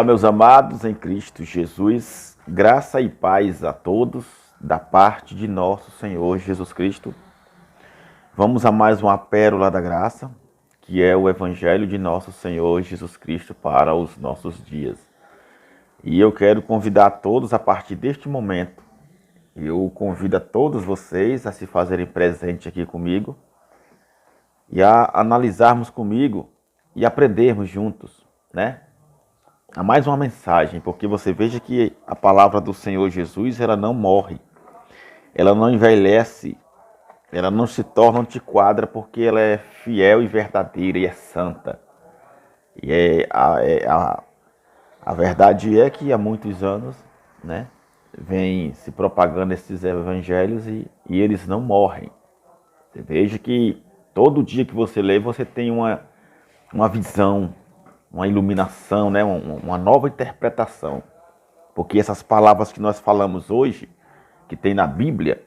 Olá, meus amados em Cristo Jesus, graça e paz a todos da parte de nosso Senhor Jesus Cristo. Vamos a mais uma pérola da graça, que é o Evangelho de nosso Senhor Jesus Cristo para os nossos dias. E eu quero convidar todos a partir deste momento, eu convido a todos vocês a se fazerem presente aqui comigo e a analisarmos comigo e aprendermos juntos, né? Há mais uma mensagem, porque você veja que a palavra do Senhor Jesus, ela não morre, ela não envelhece, ela não se torna antiquada, porque ela é fiel e verdadeira e é santa. E a verdade é que há muitos anos, né, vem se propagando esses evangelhos e eles não morrem. Você veja que todo dia que você lê, você tem uma visão, uma iluminação, né? Uma nova interpretação. Porque essas palavras que nós falamos hoje, que tem na Bíblia,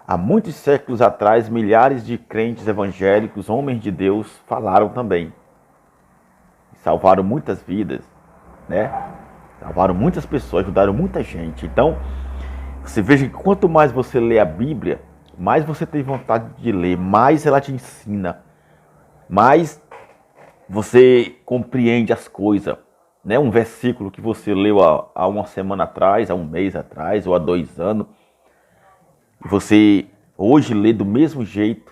há muitos séculos atrás, milhares de crentes evangélicos, homens de Deus, falaram também. Salvaram muitas vidas, né? Salvaram muitas pessoas, ajudaram muita gente. Então, você veja que quanto mais você lê a Bíblia, mais você tem vontade de ler, mais ela te ensina, mais você compreende as coisas, né? Um versículo que você leu há uma semana atrás, há um mês atrás, ou há 2 anos, você hoje lê do mesmo jeito,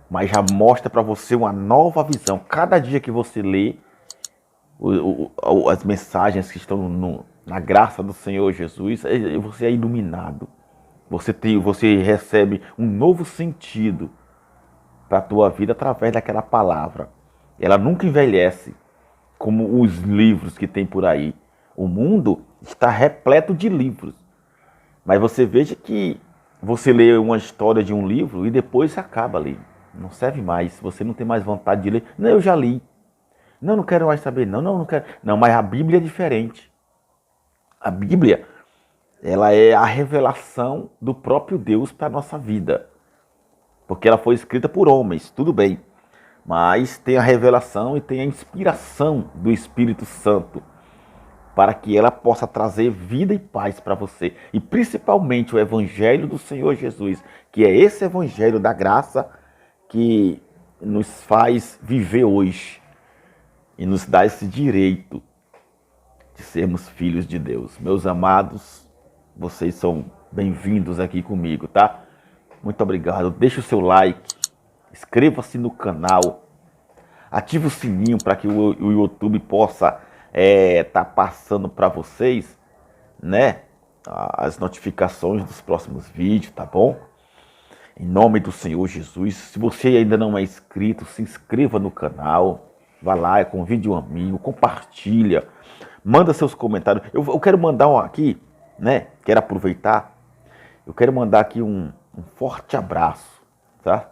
mas já mostra para você uma nova visão. Cada dia que você lê as mensagens que estão na graça do Senhor Jesus, você é iluminado. Você recebe um novo sentido para a tua vida através daquela palavra. Ela nunca envelhece, como os livros que tem por aí. O mundo está repleto de livros. Mas você veja que você lê uma história de um livro e depois acaba ali. Não serve mais, você não tem mais vontade de ler. Não, eu já li. Não quero mais saber. Não quero. Não, mas a Bíblia é diferente. A Bíblia, ela é a revelação do próprio Deus para a nossa vida. Porque ela foi escrita por homens, tudo bem. Mas tem a revelação e tem a inspiração do Espírito Santo para que ela possa trazer vida e paz para você. E principalmente o Evangelho do Senhor Jesus, que é esse Evangelho da graça que nos faz viver hoje e nos dá esse direito de sermos filhos de Deus. Meus amados, vocês são bem-vindos aqui comigo, tá? Muito obrigado. Deixe o seu like. Inscreva-se no canal, ative o sininho para que o YouTube possa tá passando para vocês, né, as notificações dos próximos vídeos, tá bom? Em nome do Senhor Jesus, se você ainda não é inscrito, se inscreva no canal, vá lá, convide um amigo, compartilha, manda seus comentários. Eu quero mandar aqui, né, quero aproveitar, eu quero mandar aqui um forte abraço, tá?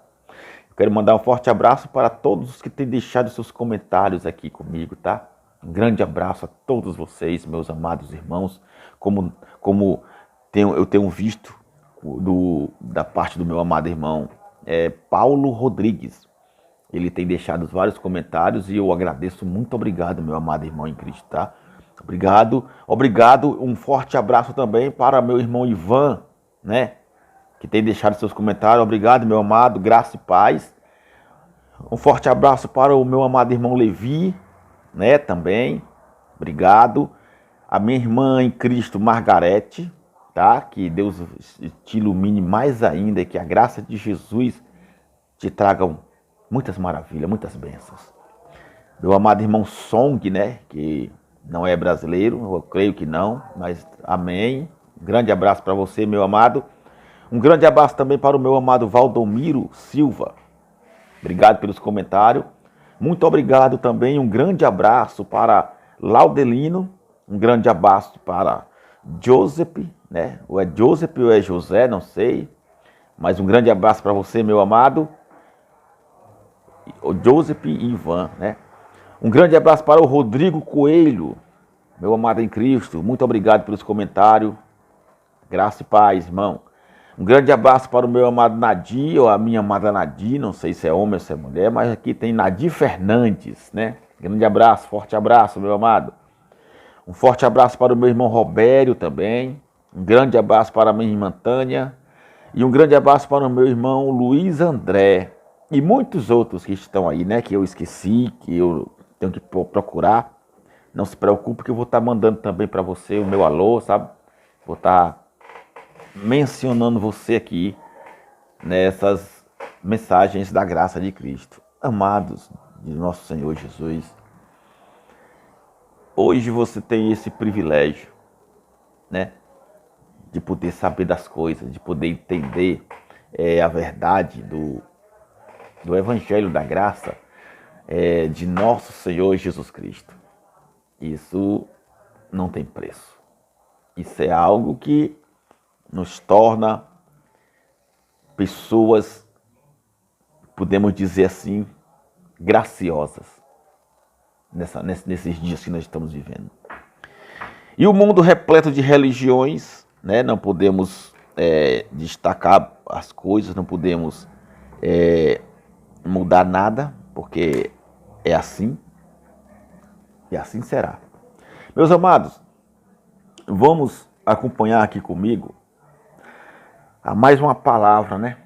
Eu quero mandar um forte abraço para todos os que têm deixado seus comentários aqui comigo, tá? Um grande abraço a todos vocês, meus amados irmãos. Como eu tenho visto da parte do meu amado irmão Paulo Rodrigues. Ele tem deixado vários comentários e eu agradeço. Muito obrigado, meu amado irmão em Cristo, tá? Obrigado. Um forte abraço também para meu irmão Ivan, né? Que tem deixado seus comentários. Obrigado, meu amado, graça e paz. Um forte abraço para o meu amado irmão Levi, né, também. Obrigado. A minha irmã em Cristo, Margarete, tá? Que Deus te ilumine mais ainda, que a graça de Jesus te traga muitas maravilhas, muitas bênçãos. Meu amado irmão Song, né, que não é brasileiro, eu creio que não, mas amém. Um grande abraço para você, meu amado. Um grande abraço também para o meu amado Valdomiro Silva. Obrigado pelos comentários. Muito obrigado também. Um grande abraço para Laudelino. Um grande abraço para Joseph, né? Ou é Joseph ou é José, não sei. Mas um grande abraço para você, meu amado. O Joseph e Ivan, né? Um grande abraço para o Rodrigo Coelho, meu amado em Cristo. Muito obrigado pelos comentários. Graça e paz, irmão. Um grande abraço para o meu amado Nadir, ou a minha amada Nadir, não sei se é homem ou se é mulher, mas aqui tem Nadir Fernandes, né? Grande abraço, forte abraço, meu amado. Um forte abraço para o meu irmão Robério também. Um grande abraço para a minha irmã Tânia. E um grande abraço para o meu irmão Luiz André. E muitos outros que estão aí, né? Que eu esqueci, que eu tenho que procurar. Não se preocupe que eu vou estar mandando também para você o meu alô, sabe? Vou estar mencionando você aqui nessas mensagens da graça de Cristo. Amados de nosso Senhor Jesus, hoje você tem esse privilégio, né? De poder saber das coisas, de poder entender a verdade do Evangelho da Graça de nosso Senhor Jesus Cristo. Isso não tem preço. Isso é algo que nos torna pessoas, podemos dizer assim, graciosas nesses dias que nós estamos vivendo. E o mundo repleto de religiões, né? Não podemos destacar as coisas, não podemos mudar nada, porque é assim e assim será. Meus amados, vamos acompanhar aqui comigo a mais uma palavra, né?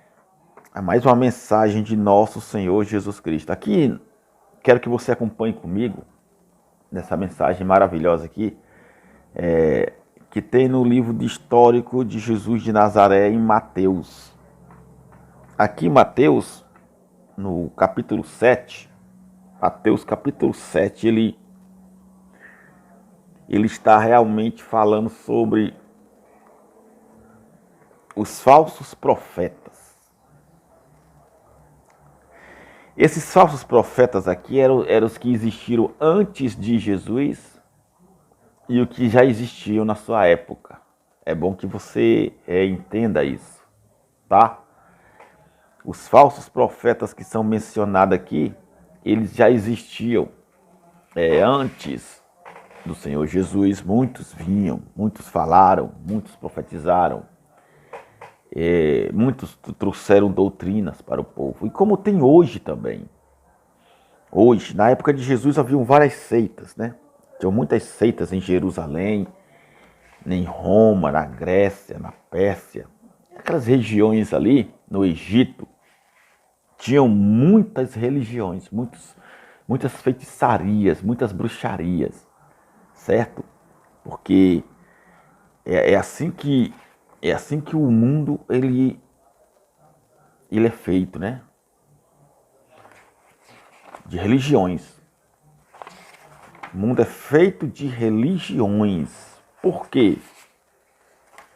A mais uma mensagem de nosso Senhor Jesus Cristo. Aqui, quero que você acompanhe comigo nessa mensagem maravilhosa aqui, que tem no livro de histórico de Jesus de Nazaré, em Mateus. Aqui, Mateus, no capítulo 7, Mateus capítulo 7, ele está realmente falando sobre os falsos profetas. Esses falsos profetas aqui eram os que existiram antes de Jesus e os que já existiam na sua época. É bom que você entenda isso, tá? Os falsos profetas que são mencionados aqui, eles já existiam antes do Senhor Jesus. Muitos vinham, muitos falaram, muitos profetizaram. Muitos trouxeram doutrinas para o povo. E como tem hoje também. Hoje, na época de Jesus, haviam várias seitas, né? Tinham muitas seitas em Jerusalém, em Roma, na Grécia, na Pérsia. Aquelas regiões ali, no Egito, tinham muitas religiões, muitas feitiçarias, muitas bruxarias, certo? Porque é assim que o mundo ele é feito, né? De religiões. O mundo é feito de religiões. Por quê?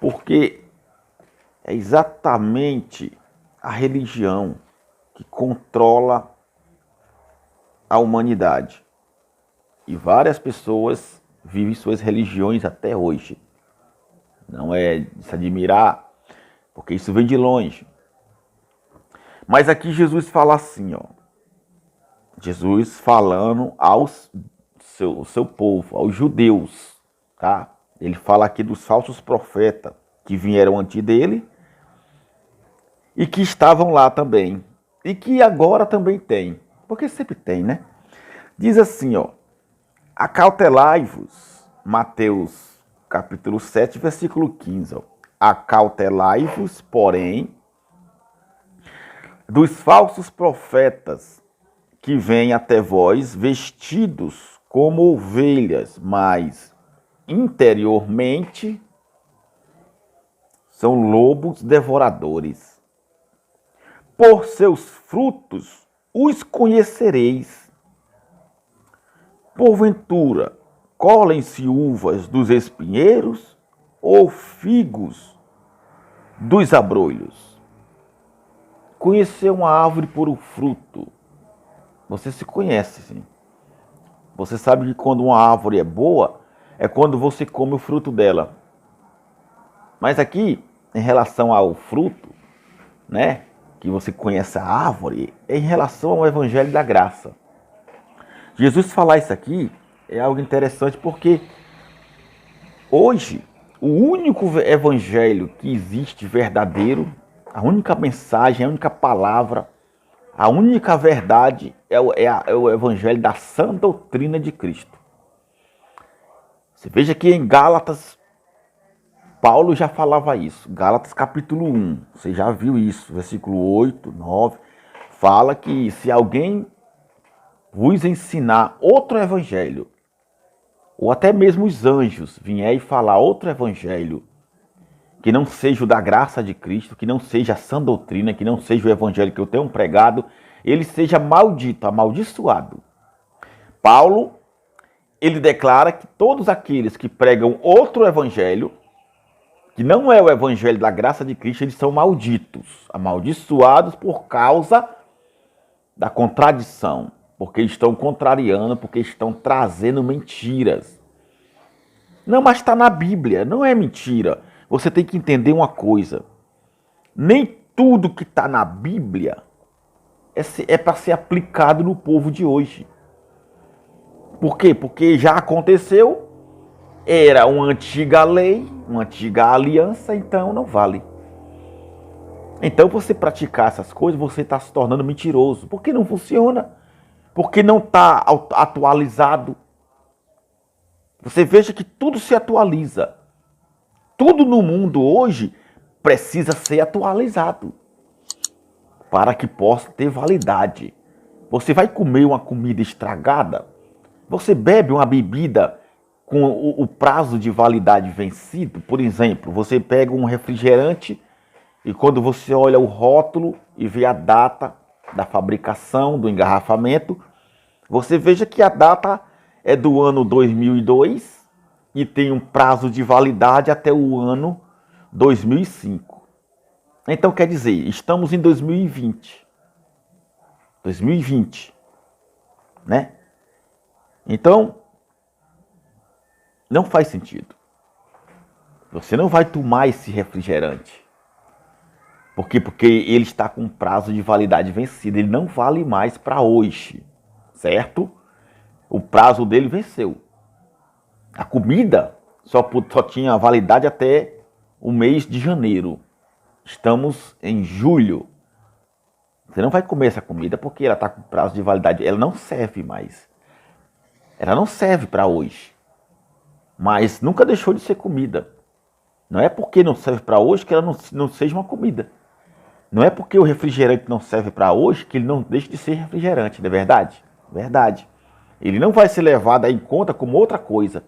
Porque é exatamente a religião que controla a humanidade. E várias pessoas vivem suas religiões até hoje. Não é de se admirar, porque isso vem de longe. Mas aqui Jesus fala assim, ó. Jesus falando ao seu povo, aos judeus, tá? Ele fala aqui dos falsos profetas que vieram antes dele e que estavam lá também. E que agora também tem, porque sempre tem, né? Diz assim, ó. Acautelai-vos, Mateus capítulo 7, versículo 15. Ó. Acautelai-vos, porém, dos falsos profetas que vêm até vós vestidos como ovelhas, mas interiormente são lobos devoradores. Por seus frutos os conhecereis. Porventura, colhem-se uvas dos espinheiros ou figos dos abrolhos? Conhecer uma árvore por um fruto. Você se conhece, sim. Você sabe que quando uma árvore é boa, é quando você come o fruto dela. Mas aqui, em relação ao fruto, né, que você conhece a árvore, é em relação ao Evangelho da Graça. Jesus falar isso aqui é algo interessante porque hoje o único evangelho que existe verdadeiro, a única mensagem, a única palavra, a única verdade é o evangelho da sã doutrina de Cristo. Você veja que em Gálatas, Paulo já falava isso. Gálatas capítulo 1, você já viu isso, versículo 8, 9. Fala que se alguém vos ensinar outro evangelho, ou até mesmo os anjos vier e falar outro evangelho, que não seja o da graça de Cristo, que não seja a sã doutrina, que não seja o evangelho que eu tenho pregado, ele seja maldito, amaldiçoado. Paulo, ele declara que todos aqueles que pregam outro evangelho, que não é o evangelho da graça de Cristo, eles são malditos, amaldiçoados por causa da contradição, porque estão contrariando, porque estão trazendo mentiras. Não, mas está na Bíblia, não é mentira. Você tem que entender uma coisa, nem tudo que está na Bíblia é para ser aplicado no povo de hoje. Por quê? Porque já aconteceu, era uma antiga lei, uma antiga aliança, então não vale. Então você praticar essas coisas, você está se tornando mentiroso. Porque não funciona. Porque não está atualizado. Você veja que tudo se atualiza. Tudo no mundo hoje precisa ser atualizado para que possa ter validade. Você vai comer uma comida estragada? Você bebe uma bebida com o prazo de validade vencido? Por exemplo, você pega um refrigerante e quando você olha o rótulo e vê a data da fabricação, do engarrafamento, você veja que a data é do ano 2002 e tem um prazo de validade até o ano 2005. Então quer dizer, estamos em 2020. 2020, né? Então, não faz sentido. Você não vai tomar esse refrigerante. Por quê? Porque ele está com prazo de validade vencido. Ele não vale mais para hoje, certo? O prazo dele venceu. A comida só tinha validade até o mês de janeiro. Estamos em julho. Você não vai comer essa comida porque ela está com prazo de validade. Ela não serve mais. Ela não serve para hoje. Mas nunca deixou de ser comida. Não é porque não serve para hoje que ela não seja uma comida. Não é porque o refrigerante não serve para hoje que ele não deixa de ser refrigerante, não é verdade? Verdade. Ele não vai ser levado em conta como outra coisa.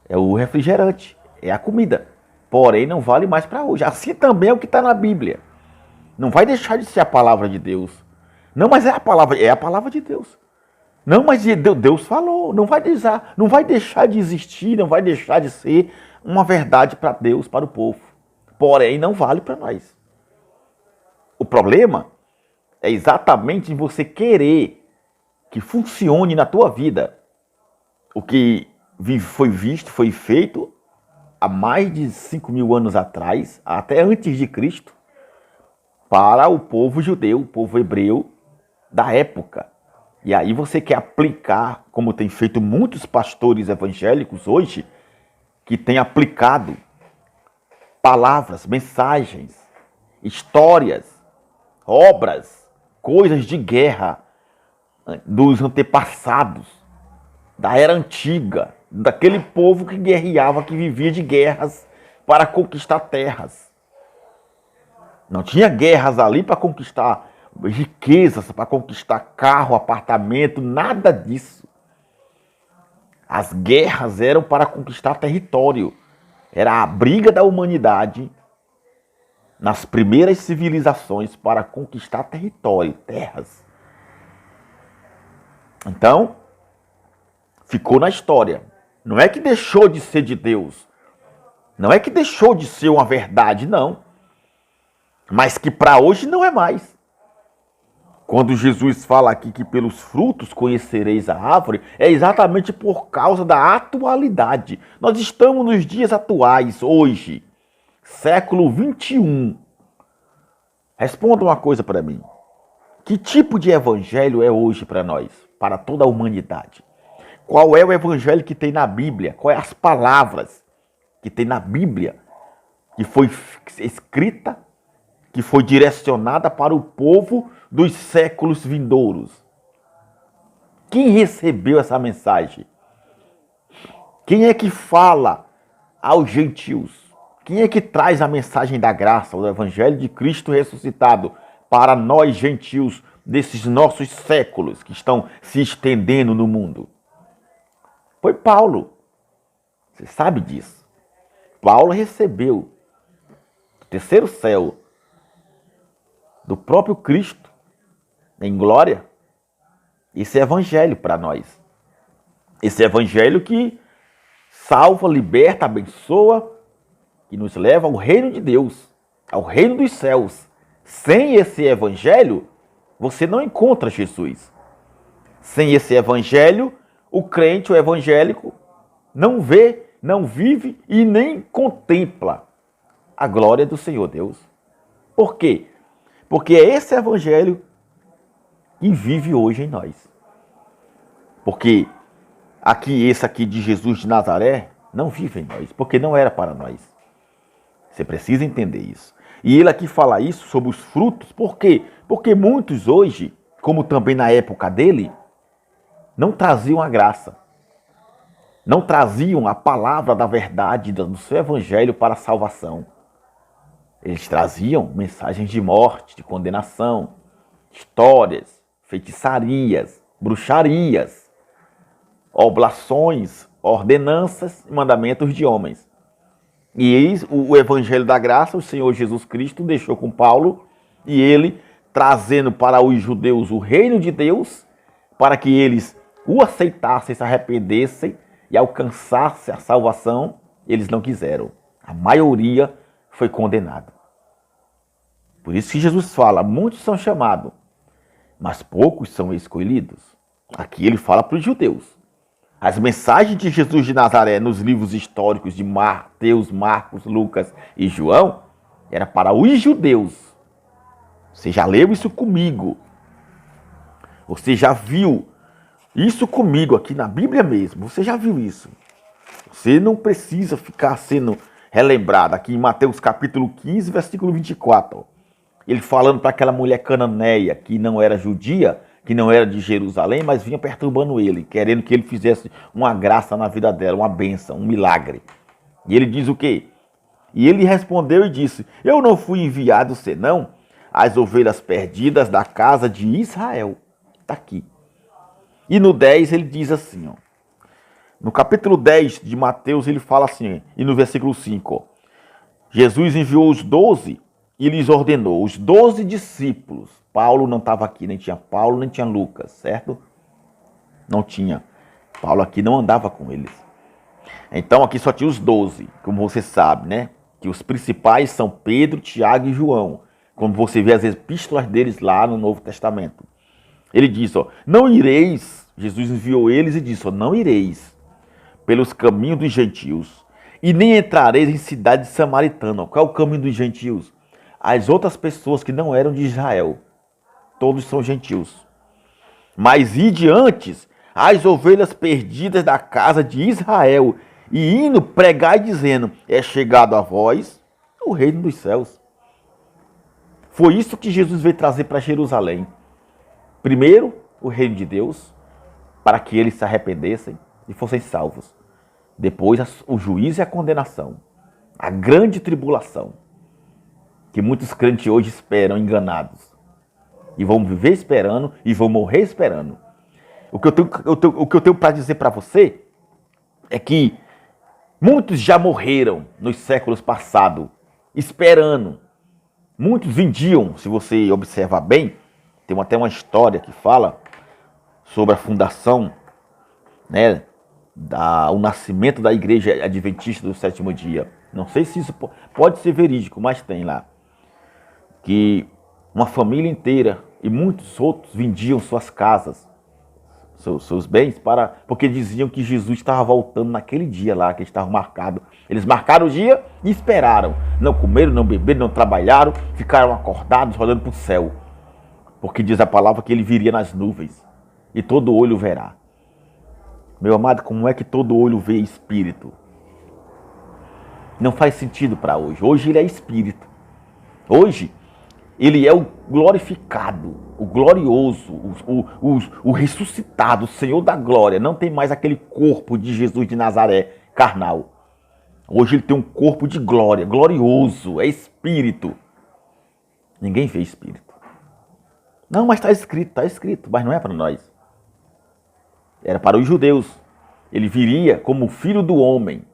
É o refrigerante, é a comida. Porém, não vale mais para hoje. Assim também é o que está na Bíblia. Não vai deixar de ser a palavra de Deus. Não, mas é a palavra de Deus. Não, mas Deus falou, não vai deixar de existir, não vai deixar de ser uma verdade para Deus, para o povo. Porém, não vale para nós. O problema é exatamente em você querer que funcione na tua vida o que foi visto, foi feito há mais de 5.000 anos atrás, até antes de Cristo, para o povo judeu, o povo hebreu da época. E aí você quer aplicar, como tem feito muitos pastores evangélicos hoje, que têm aplicado palavras, mensagens, histórias, obras, coisas de guerra dos antepassados, da era antiga, daquele povo que guerreava, que vivia de guerras para conquistar terras. Não tinha guerras ali para conquistar riquezas, para conquistar carro, apartamento, nada disso. As guerras eram para conquistar território. Era a briga da humanidade nas primeiras civilizações para conquistar território, terras. Então, ficou na história. Não é que deixou de ser de Deus. Não é que deixou de ser uma verdade, não. Mas que para hoje não é mais. Quando Jesus fala aqui que pelos frutos conhecereis a árvore, é exatamente por causa da atualidade. Nós estamos nos dias atuais, hoje, século 21. Responda uma coisa para mim. Que tipo de evangelho é hoje para nós, para toda a humanidade? Qual é o evangelho que tem na Bíblia? Quais as palavras que tem na Bíblia que foi escrita, que foi direcionada para o povo dos séculos vindouros? Quem recebeu essa mensagem? Quem é que fala aos gentios? Quem é que traz a mensagem da graça, o evangelho de Cristo ressuscitado para nós gentios desses nossos séculos que estão se estendendo no mundo? Foi Paulo. Você sabe disso. Paulo recebeu do terceiro céu do próprio Cristo em glória esse evangelho para nós. Esse evangelho que salva, liberta, abençoa, que nos leva ao reino de Deus, ao reino dos céus. Sem esse evangelho, você não encontra Jesus. Sem esse evangelho, o crente, o evangélico, não vê, não vive e nem contempla a glória do Senhor Deus. Por quê? Porque é esse evangelho que vive hoje em nós. Porque esse aqui de Jesus de Nazaré não vive em nós, porque não era para nós. Você precisa entender isso. E ele aqui fala isso sobre os frutos, por quê? Porque muitos hoje, como também na época dele, não traziam a graça. Não traziam a palavra da verdade do seu evangelho para a salvação. Eles traziam mensagens de morte, de condenação, histórias, feitiçarias, bruxarias, oblações, ordenanças e mandamentos de homens. E eis o evangelho da graça, o Senhor Jesus Cristo deixou com Paulo, e ele trazendo para os judeus o reino de Deus, para que eles o aceitassem, se arrependessem e alcançassem a salvação, eles não quiseram. A maioria foi condenada. Por isso que Jesus fala, muitos são chamados, mas poucos são escolhidos. Aqui ele fala para os judeus. As mensagens de Jesus de Nazaré nos livros históricos de Mateus, Marcos, Lucas e João era para os judeus. Você já leu isso comigo. Você já viu isso comigo aqui na Bíblia mesmo. Você já viu isso. Você não precisa ficar sendo relembrado. Aqui em Mateus capítulo 15, versículo 24. Ele falando para aquela mulher cananeia que não era judia, que não era de Jerusalém, mas vinha perturbando ele, querendo que ele fizesse uma graça na vida dela, uma bênção, um milagre. E ele diz o quê? E ele respondeu e disse, eu não fui enviado senão as ovelhas perdidas da casa de Israel. Está aqui. E no 10 ele diz assim, ó, no capítulo 10 de Mateus ele fala assim, e no versículo 5, ó, Jesus enviou os 12 e lhes ordenou, os 12 discípulos. Paulo não estava aqui, nem tinha Paulo, nem tinha Lucas, certo? Não tinha. Paulo aqui não andava com eles. Então aqui só tinha os 12, como você sabe, né? Que os principais são Pedro, Tiago e João. Como você vê as epístolas deles lá no Novo Testamento. Ele diz, ó, não ireis, Jesus enviou eles e disse, ó, não ireis pelos caminhos dos gentios e nem entrareis em cidade samaritana. Qual é o caminho dos gentios? As outras pessoas que não eram de Israel. Todos são gentios. Mas ide antes as ovelhas perdidas da casa de Israel, e indo pregar e dizendo, é chegado a vós o reino dos céus. Foi isso que Jesus veio trazer para Jerusalém. Primeiro, o reino de Deus, para que eles se arrependessem e fossem salvos. Depois, o juízo e a condenação. A grande tribulação, que muitos crentes hoje esperam enganados. E vão viver esperando e vão morrer esperando. O que eu tenho para dizer para você é que muitos já morreram nos séculos passados, esperando. Muitos vendiam, se você observar bem, tem até uma história que fala sobre a fundação, né, o nascimento da igreja adventista do sétimo dia. Não sei se isso pode ser verídico, mas tem lá. Que uma família inteira e muitos outros vendiam suas casas, seus bens, porque diziam que Jesus estava voltando naquele dia lá, que estava marcado. Eles marcaram o dia e esperaram. Não comeram, não beberam, não trabalharam, ficaram acordados, olhando para o céu. Porque diz a palavra que ele viria nas nuvens e todo olho verá. Meu amado, como é que todo olho vê espírito? Não faz sentido para hoje. Hoje ele é espírito. Hoje ele é o glorificado, o glorioso, o ressuscitado, o Senhor da glória. Não tem mais aquele corpo de Jesus de Nazaré carnal. Hoje ele tem um corpo de glória, glorioso, é espírito. Ninguém vê espírito. Não, mas está escrito, mas não é para nós. Era para os judeus. Ele viria como filho do homem.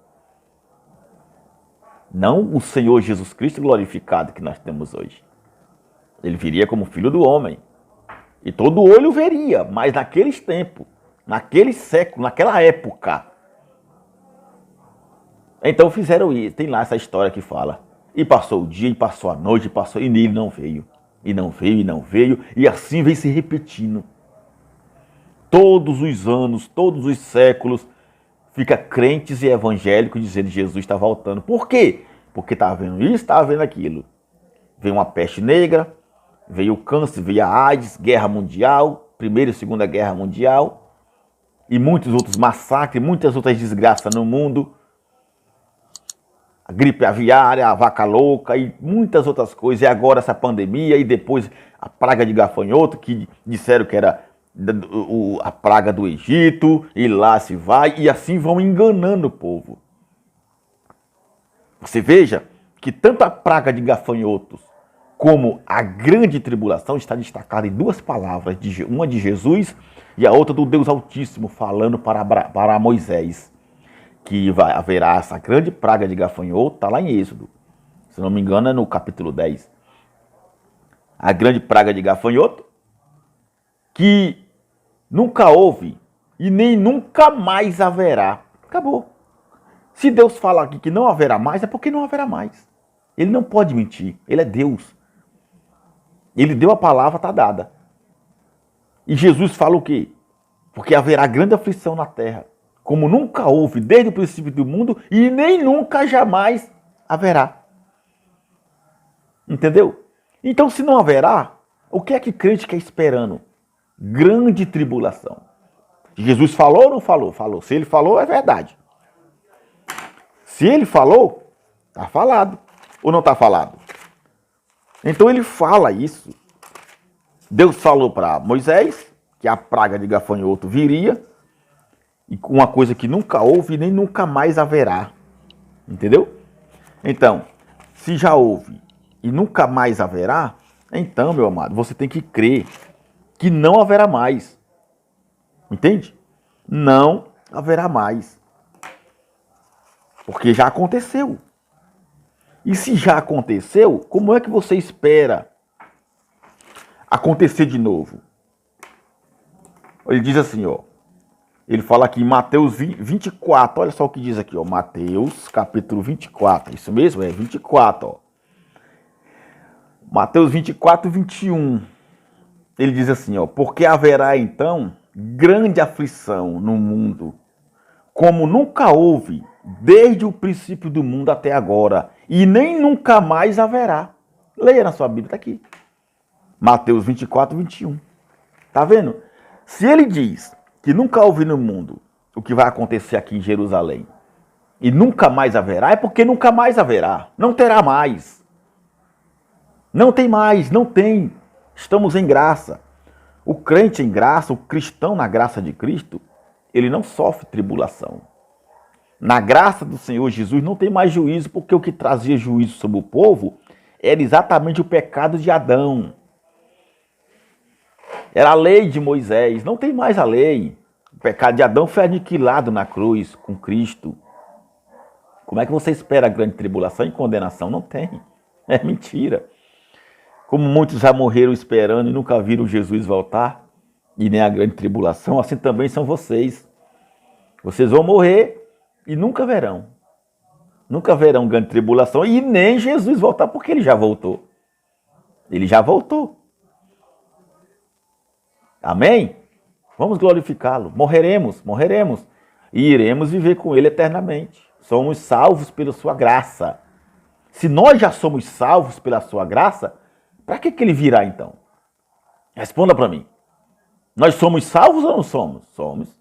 Não o Senhor Jesus Cristo glorificado que nós temos hoje. Ele viria como filho do homem. E todo olho veria, mas naqueles tempos, naquele século, naquela época. Então fizeram isso. Tem lá essa história que fala. E passou o dia, e passou a noite, e passou, e ele não veio. E não veio, e não veio. E assim vem se repetindo. Todos os anos, todos os séculos, fica crentes e evangélicos dizendo que Jesus está voltando. Por quê? Porque estava vendo isso, estava vendo aquilo. Veio uma peste negra, veio o câncer, veio a AIDS, guerra mundial, Primeira e Segunda Guerra Mundial, e muitos outros massacres, muitas outras desgraças no mundo. A gripe aviária, a vaca louca e muitas outras coisas. E agora essa pandemia e depois a praga de gafanhoto, que disseram que era a praga do Egito, e lá se vai, e assim vão enganando o povo. Você veja que tanto a praga de gafanhotos como a grande tribulação está destacada em duas palavras, uma de Jesus e a outra do Deus Altíssimo, falando para Moisés, que haverá essa grande praga de gafanhoto, está lá em Êxodo, se não me engano é no capítulo 10. A grande praga de gafanhoto, que nunca houve e nem nunca mais haverá. Acabou. Se Deus fala aqui que não haverá mais, é porque não haverá mais. Ele não pode mentir, ele é Deus. Ele deu a palavra, está dada. E Jesus fala o quê? Porque haverá grande aflição na terra, como nunca houve desde o princípio do mundo e nem nunca jamais haverá. Entendeu? Então, se não haverá, o que é que crente quer esperando? Grande tribulação. Jesus falou ou não falou? Falou. Se ele falou, é verdade. Se ele falou, está falado. Ou não está falado? Então ele fala isso. Deus falou para Moisés que a praga de gafanhoto viria, e com uma coisa que nunca houve e nem nunca mais haverá. Entendeu? Então, se já houve e nunca mais haverá, então, meu amado, você tem que crer que não haverá mais. Entende? Não haverá mais. Porque já aconteceu. E se já aconteceu, como é que você espera acontecer de novo? Ele diz assim, ó. Ele fala aqui em Mateus 24, olha só o que diz aqui, ó. Mateus capítulo 24, isso mesmo? É 24, ó. Mateus 24, 21. Ele diz assim, ó. Porque haverá então grande aflição no mundo, como nunca houve desde o princípio do mundo até agora, e nem nunca mais haverá. Leia na sua Bíblia, está aqui. Mateus 24, 21. Tá vendo? Se ele diz que nunca houve no mundo o que vai acontecer aqui em Jerusalém, e nunca mais haverá, é porque nunca mais haverá. Não terá mais. Não tem mais, não tem. Estamos em graça. O crente em graça, o cristão na graça de Cristo, ele não sofre tribulação. Na graça do Senhor Jesus não tem mais juízo, porque o que trazia juízo sobre o povo era exatamente o pecado de Adão. Era a lei de Moisés, não tem mais a lei. O pecado de Adão foi aniquilado na cruz com Cristo. Como é que você espera a grande tribulação e condenação? Não tem. É mentira. Como muitos já morreram esperando e nunca viram Jesus voltar, e nem a grande tribulação, assim também são vocês. Vocês vão morrer e nunca verão. Nunca verão grande tribulação e nem Jesus voltar, porque ele já voltou. Ele já voltou. Amém? Vamos glorificá-lo. Morreremos, morreremos. E iremos viver com ele eternamente. Somos salvos pela sua graça. Se nós já somos salvos pela sua graça, para que ele virá então? Responda para mim. Nós somos salvos ou não somos? Somos.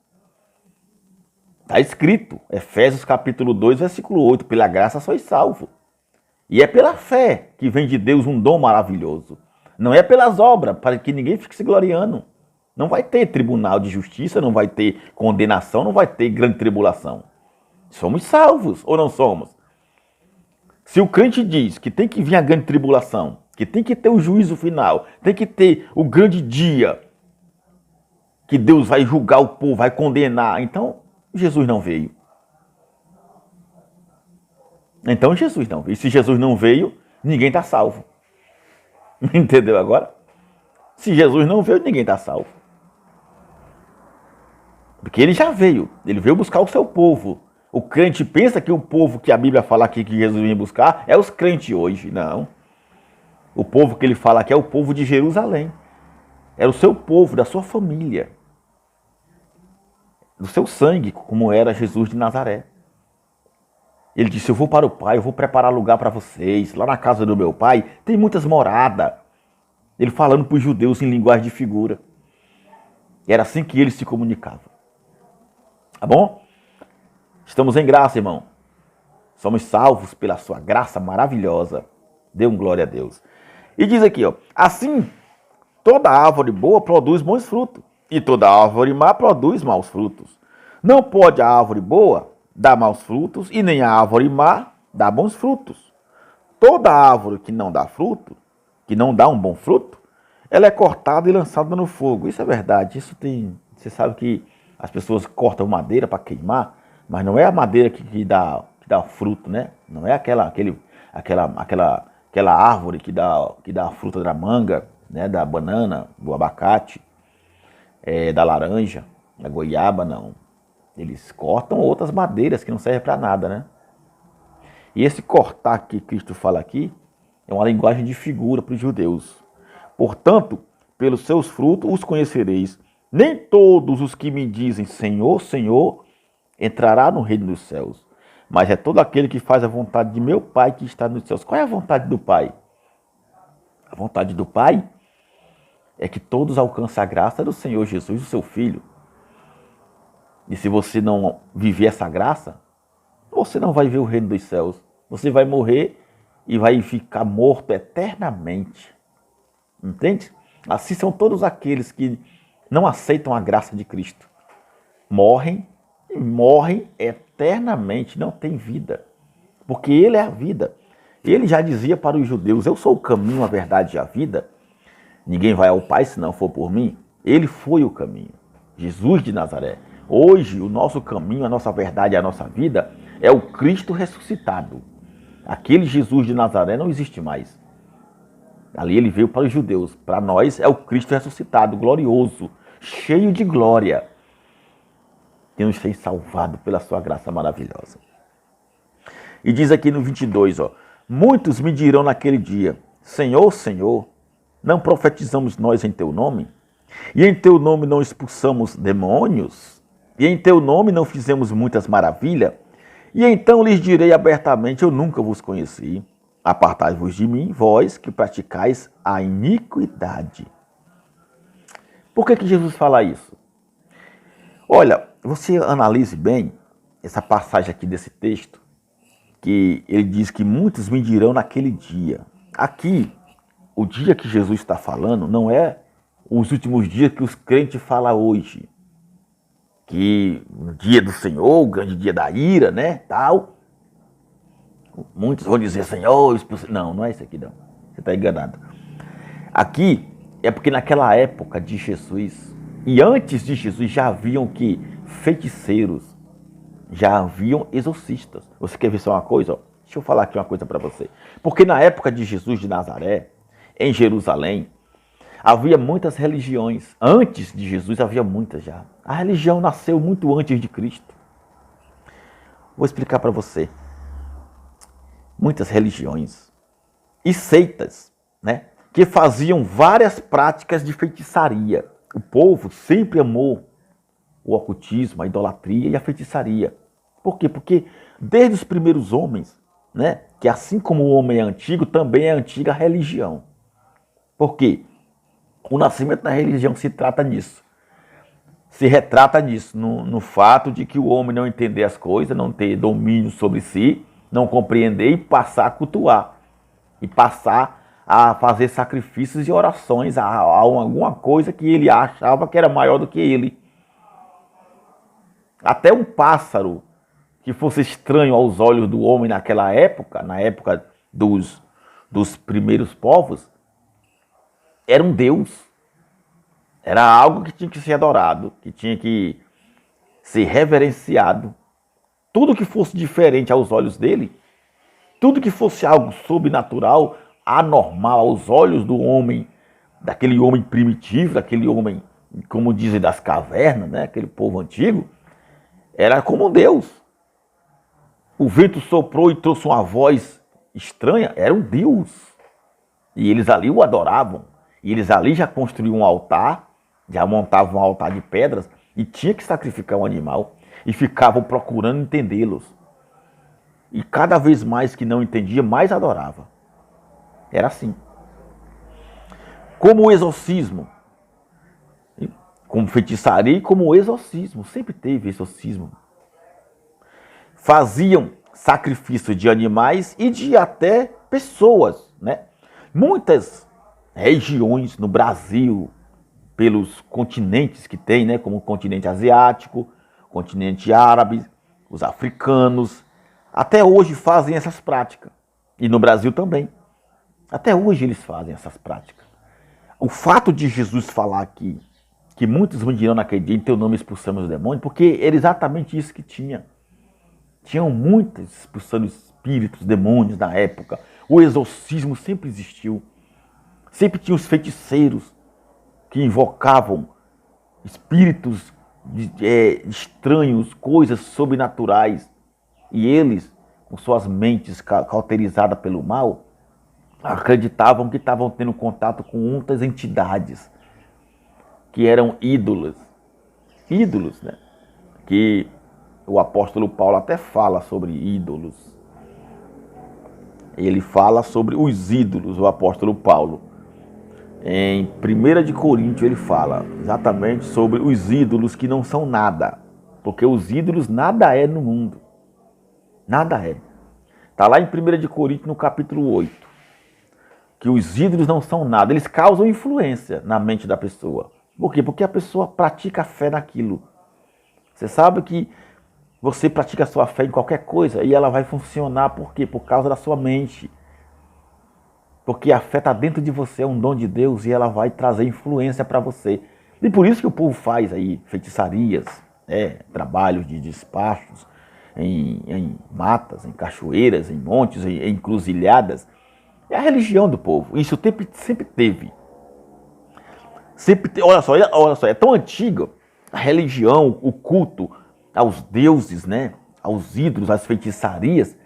Está escrito, Efésios capítulo 2, versículo 8, pela graça sois salvos. E é pela fé que vem de Deus um dom maravilhoso. Não é pelas obras, para que ninguém fique se gloriando. Não vai ter tribunal de justiça, não vai ter condenação, não vai ter grande tribulação. Somos salvos ou não somos? Se o crente diz que tem que vir a grande tribulação, que tem que ter o juízo final, tem que ter o grande dia, que Deus vai julgar o povo, vai condenar, então Jesus não veio. Então Jesus não veio. E se Jesus não veio, ninguém está salvo. Entendeu agora? Se Jesus não veio, ninguém está salvo. Porque ele já veio. Ele veio buscar o seu povo. O crente pensa que o povo que a Bíblia fala aqui que Jesus vem buscar é os crentes hoje. Não. O povo que ele fala aqui é o povo de Jerusalém. Era o seu povo, da sua família. Do seu sangue, como era Jesus de Nazaré. Ele disse, eu vou para o Pai, eu vou preparar lugar para vocês. Lá na casa do meu Pai tem muitas moradas. Ele falando para os judeus em linguagem de figura. Era assim que ele se comunicava. Tá bom? Estamos em graça, irmão. Somos salvos pela sua graça maravilhosa. Dê um glória a Deus. E diz aqui, ó, assim, toda árvore boa produz bons frutos, e toda árvore má produz maus frutos. Não pode a árvore boa dar maus frutos, e nem a árvore má dar bons frutos. Toda árvore que não dá fruto, que não dá um bom fruto, ela é cortada e lançada no fogo. Isso é verdade. Isso tem. Você sabe que as pessoas cortam madeira para queimar, mas não é a madeira que dá fruto, né? Não é aquela árvore que dá a fruta da manga, né? Da banana, do abacate, da laranja, da goiaba, não. Eles cortam outras madeiras que não servem para nada, né? E esse cortar que Cristo fala aqui é uma linguagem de figura para os judeus. Portanto, pelos seus frutos os conhecereis. Nem todos os que me dizem Senhor, Senhor, entrará no reino dos céus, mas é todo aquele que faz a vontade de meu Pai que está nos céus. Qual é a vontade do Pai? A vontade do Pai é que todos alcancem a graça do Senhor Jesus, o seu Filho. E se você não viver essa graça, você não vai ver o reino dos céus. Você vai morrer e vai ficar morto eternamente. Entende? Assim são todos aqueles que não aceitam a graça de Cristo. Morrem e morrem eternamente, não tem vida. Porque Ele é a vida. Ele já dizia para os judeus, eu sou o caminho, a verdade e a vida. Ninguém vai ao Pai se não for por mim. Ele foi o caminho. Jesus de Nazaré. Hoje, o nosso caminho, a nossa verdade e a nossa vida é o Cristo ressuscitado. Aquele Jesus de Nazaré não existe mais. Ali ele veio para os judeus. Para nós é o Cristo ressuscitado, glorioso, cheio de glória, que nos tem salvado pela sua graça maravilhosa. E diz aqui no 22, ó, muitos me dirão naquele dia, Senhor, Senhor, não profetizamos nós em teu nome? E em teu nome não expulsamos demônios? E em teu nome não fizemos muitas maravilhas? E então lhes direi abertamente, eu nunca vos conheci. Apartai-vos de mim, vós que praticais a iniquidade. Por que Jesus fala isso? Olha, você analise bem essa passagem aqui desse texto, que ele diz que muitos me dirão naquele dia. Aqui, o dia que Jesus está falando não é os últimos dias que os crentes falam hoje. Que o dia do Senhor, o grande dia da ira, né, tal. Muitos vão dizer, Senhor, não, não é isso aqui não. Você está enganado. Aqui é porque naquela época de Jesus, e antes de Jesus já haviam que feiticeiros, já haviam exorcistas. Você quer ver só uma coisa? Ó? Deixa eu falar aqui uma coisa para você. Porque na época de Jesus de Nazaré, em Jerusalém, havia muitas religiões. Antes de Jesus havia muitas já. A religião nasceu muito antes de Cristo. Vou explicar para você. Muitas religiões e seitas, né, que faziam várias práticas de feitiçaria. O povo sempre amou o ocultismo, a idolatria e a feitiçaria. Por quê? Porque desde os primeiros homens, né, que assim como o homem é antigo, também é antiga a religião. Por quê? O nascimento da religião se trata nisso. Se retrata nisso, no fato de que o homem não entender as coisas, não ter domínio sobre si, não compreender e passar a cultuar. E passar a fazer sacrifícios e orações a alguma coisa que ele achava que era maior do que ele. Até um pássaro que fosse estranho aos olhos do homem naquela época, na época dos primeiros povos, era um Deus. Era algo que tinha que ser adorado, que tinha que ser reverenciado. Tudo que fosse diferente aos olhos dele, tudo que fosse algo sobrenatural, anormal aos olhos do homem, daquele homem primitivo, daquele homem, como dizem, das cavernas, né? Aquele povo antigo, era como Deus. O vento soprou e trouxe uma voz estranha, era um Deus. E eles ali o adoravam. E eles ali já construíam um altar, já montavam um altar de pedras e tinha que sacrificar um animal. E ficavam procurando entendê-los. E cada vez mais que não entendia, mais adorava. Era assim. Como o exorcismo, como feitiçaria e como o exorcismo, sempre teve exorcismo. Faziam sacrifício de animais e de até pessoas, né? Muitas regiões no Brasil, pelos continentes que tem, né? Como o continente asiático, o continente árabe, os africanos, até hoje fazem essas práticas. E no Brasil também. Até hoje eles fazem essas práticas. O fato de Jesus falar aqui que muitos dirão naquele dia em teu nome expulsamos os demônios, porque era exatamente isso que tinha. Tinham muitas expulsando espíritos, demônios na época. O exorcismo sempre existiu. Sempre tinha os feiticeiros que invocavam espíritos estranhos, coisas sobrenaturais. E eles, com suas mentes cauterizadas pelo mal, acreditavam que estavam tendo contato com muitas entidades que eram ídolos. Ídolos, né? Que o apóstolo Paulo até fala sobre ídolos. Ele fala sobre os ídolos, o apóstolo Paulo. Em 1 de Coríntios ele fala exatamente sobre os ídolos que não são nada. Porque os ídolos nada é no mundo. Nada é. Está lá em 1 de Coríntios no capítulo 8. Que os ídolos não são nada. Eles causam influência na mente da pessoa. Por quê? Porque a pessoa pratica a fé naquilo. Você sabe que você pratica a sua fé em qualquer coisa e ela vai funcionar. Por quê? Por causa da sua mente. Porque a fé está dentro de você, é um dom de Deus e ela vai trazer influência para você. E por isso que o povo faz aí feitiçarias, trabalhos de despachos em matas, em cachoeiras, em montes, em encruzilhadas. É a religião do povo. Isso sempre teve. Olha só, é tão antigo a religião, o culto aos deuses, né? Aos ídolos, às feitiçarias,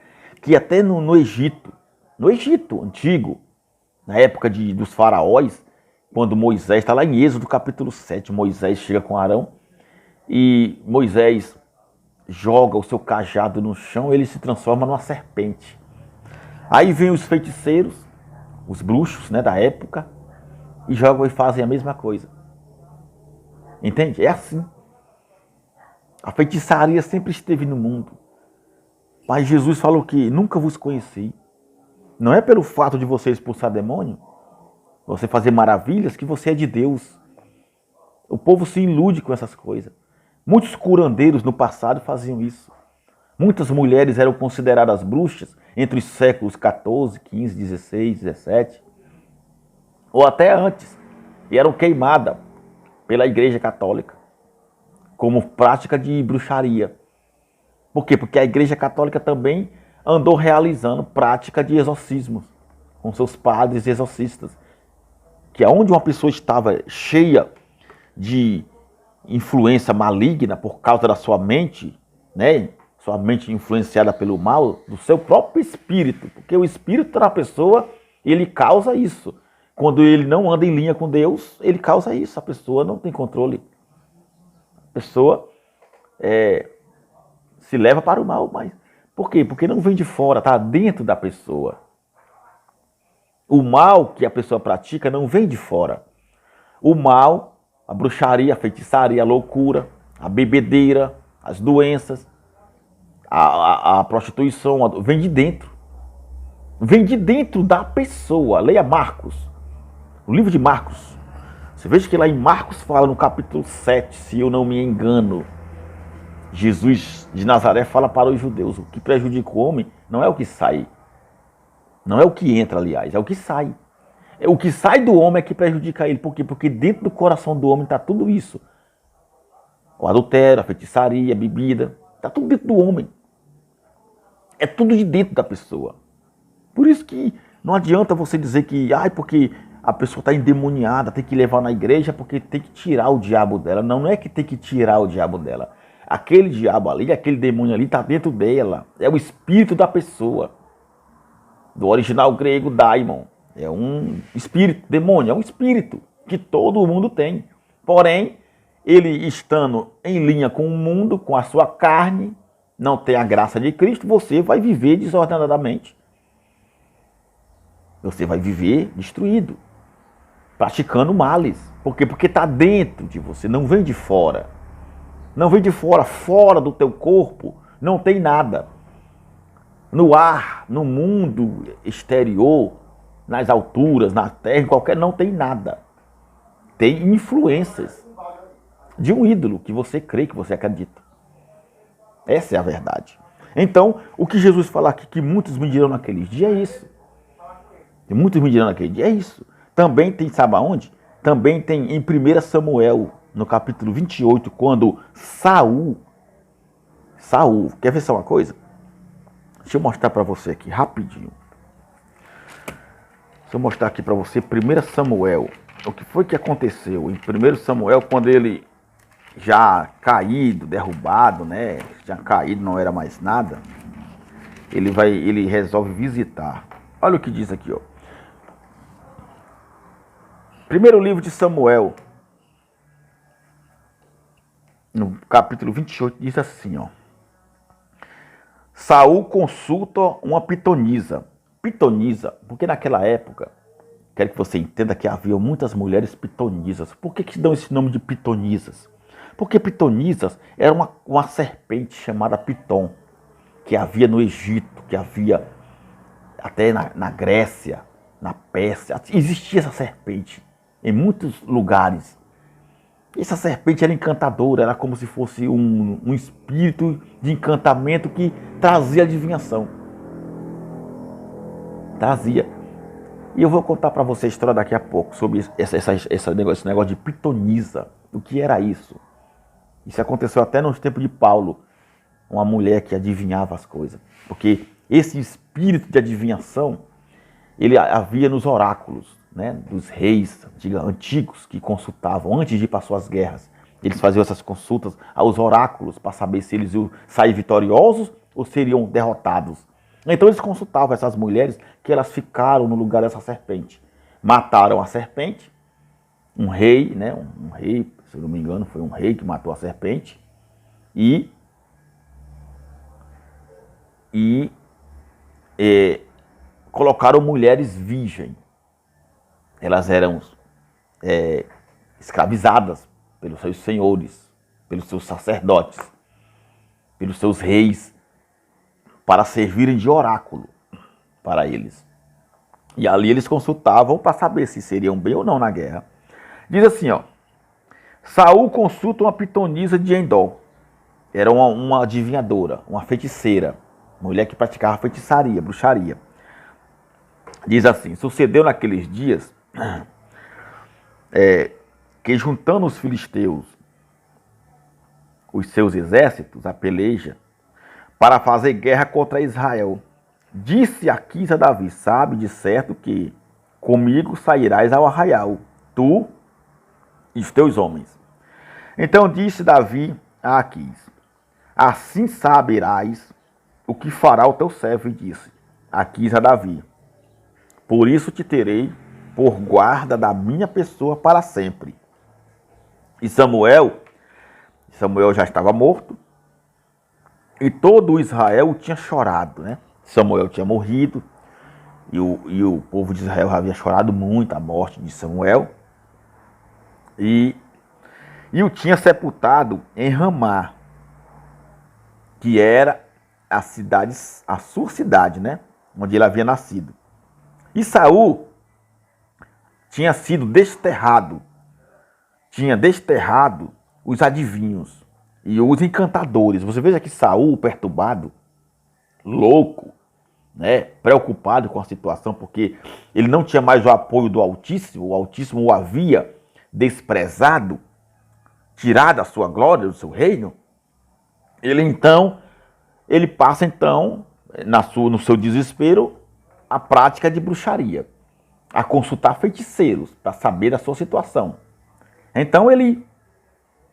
que até no Egito antigo, na época dos faraós, quando Moisés, está lá em Êxodo capítulo 7, Moisés chega com Arão e Moisés joga o seu cajado no chão, ele se transforma numa serpente. Aí vem os feiticeiros, os bruxos, né, da época, e jogam e fazem a mesma coisa. Entende? É assim. A feitiçaria sempre esteve no mundo. Mas Jesus falou que nunca vos conheci. Não é pelo fato de você expulsar demônio, você fazer maravilhas, que você é de Deus. O povo se ilude com essas coisas. Muitos curandeiros no passado faziam isso. Muitas mulheres eram consideradas bruxas entre os séculos 14, 15, 16, 17, ou até antes, e eram queimadas pela Igreja Católica como prática de bruxaria. Por quê? Porque a Igreja Católica também andou realizando prática de exorcismos com seus padres exorcistas, que aonde uma pessoa estava cheia de influência maligna por causa da sua mente, né? Sua mente influenciada pelo mal, do seu próprio espírito, porque o espírito da pessoa, ele causa isso. Quando ele não anda em linha com Deus, ele causa isso. A pessoa não tem controle. A pessoa se leva para o mal. Mas por quê? Porque não vem de fora, está dentro da pessoa. O mal que a pessoa pratica não vem de fora. O mal, a bruxaria, a feitiçaria, a loucura, a bebedeira, as doenças, a prostituição, vem de dentro. Vem de dentro da pessoa. Leia Marcos, o livro de Marcos. Você veja que lá em Marcos fala no capítulo 7, se eu não me engano. Jesus de Nazaré fala para os judeus: o que prejudica o homem não é o que sai, não é o que entra, aliás, é o que sai. O que sai do homem é que prejudica ele. Por quê? Porque dentro do coração do homem está tudo isso. O adultério, a feitiçaria, a bebida, está tudo dentro do homem. É tudo de dentro da pessoa. Por isso que não adianta você dizer que, porque a pessoa está endemoniada, tem que levar na igreja porque tem que tirar o diabo dela. Não, não é que tem que tirar o diabo dela. Aquele diabo ali, aquele demônio ali está dentro dela. É o espírito da pessoa. Do original grego, daimon. É um espírito, demônio, é um espírito que todo mundo tem. Porém, ele estando em linha com o mundo, com a sua carne, não tem a graça de Cristo, você vai viver desordenadamente. Você vai viver destruído, praticando males. Por quê? Porque está dentro de você, não vem de fora. Não vem de fora, fora do teu corpo, não tem nada. No ar, no mundo exterior, nas alturas, na terra, qualquer, não tem nada. Tem influências de um ídolo que você crê, que você acredita. Essa é a verdade. Então, o que Jesus fala aqui, que muitos me dirão naqueles dias, é isso. E muitos me dirão naquele dia, é isso. Também tem, sabe aonde? Também tem em 1 Samuel, no capítulo 28, quando Saul, quer ver só uma coisa? Deixa eu mostrar para você aqui, rapidinho. Deixa eu mostrar aqui para você, 1 Samuel. O que foi que aconteceu em 1 Samuel, quando ele já caído, derrubado, né? Já caído, não era mais nada. Ele resolve visitar. Olha o que diz aqui, ó. Primeiro livro de Samuel, no capítulo 28, diz assim, ó. Saul consulta uma pitonisa. Pitonisa, porque naquela época, quero que você entenda que havia muitas mulheres pitonisas. Por que dão esse nome de pitonisas? Porque pitonisas era uma serpente chamada Piton, que havia no Egito, que havia até na Grécia, na Pérsia. Existia essa serpente em muitos lugares. Essa serpente era encantadora, era como se fosse um espírito de encantamento que trazia adivinhação. Trazia. E eu vou contar para você a história daqui a pouco sobre esse negócio de pitonisa. O que era isso? Isso aconteceu até nos tempos de Paulo. Uma mulher que adivinhava as coisas. Porque esse espírito de adivinhação, ele havia nos oráculos, né, dos reis antigos que consultavam antes de ir para suas guerras. Eles faziam essas consultas aos oráculos para saber se eles iam sair vitoriosos ou seriam derrotados. Então eles consultavam essas mulheres que elas ficaram no lugar dessa serpente. Mataram a serpente, um rei, né, um rei, se eu não me engano, foi um rei que matou a serpente e colocaram mulheres virgens. Elas eram escravizadas pelos seus senhores, pelos seus sacerdotes, pelos seus reis, para servirem de oráculo para eles. E ali eles consultavam para saber se seriam bem ou não na guerra. Diz assim, ó. Saul consulta uma pitonisa de Endor. Era uma adivinhadora, uma feiticeira, mulher que praticava feitiçaria, bruxaria. Diz assim, sucedeu naqueles dias que juntando os filisteus, os seus exércitos, a peleja, para fazer guerra contra Israel, disse Aquis a Davi, sabe de certo que comigo sairás ao arraial, tu e os teus homens. Então disse Davi a Aquis, assim saberás o que fará o teu servo, e disse Aquis a Davi, por isso te terei por guarda da minha pessoa para sempre. E Samuel já estava morto, e todo Israel tinha chorado, né? Samuel tinha morrido, e o povo de Israel havia chorado muito a morte de Samuel, e o tinha sepultado em Ramá, que era a sua cidade, né? Onde ele havia nascido. E Saul tinha sido desterrado, tinha desterrado os adivinhos, e os encantadores. Você veja que Saul, perturbado, louco, né, preocupado com a situação, porque ele não tinha mais o apoio do Altíssimo, o Altíssimo o havia desprezado, tirado a sua glória, do seu reino. Ele passa então, no seu desespero, a prática de bruxaria, a consultar feiticeiros para saber da sua situação. Então ele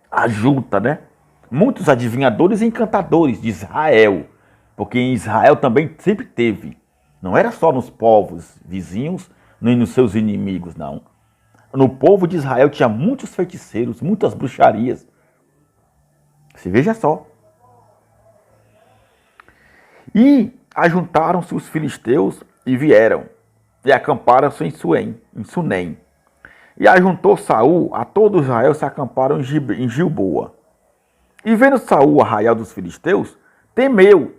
ajunta, né, muitos adivinhadores e encantadores de Israel, porque em Israel também sempre teve. Não era só nos povos vizinhos, nem nos seus inimigos, não. No povo de Israel tinha muitos feiticeiros, muitas bruxarias. Você veja só. E ajuntaram-se os filisteus e vieram, e acamparam-se em Sunem. E ajuntou Saul a todo Israel, se acamparam em Gilboa. E vendo Saul o arraial dos filisteus, temeu,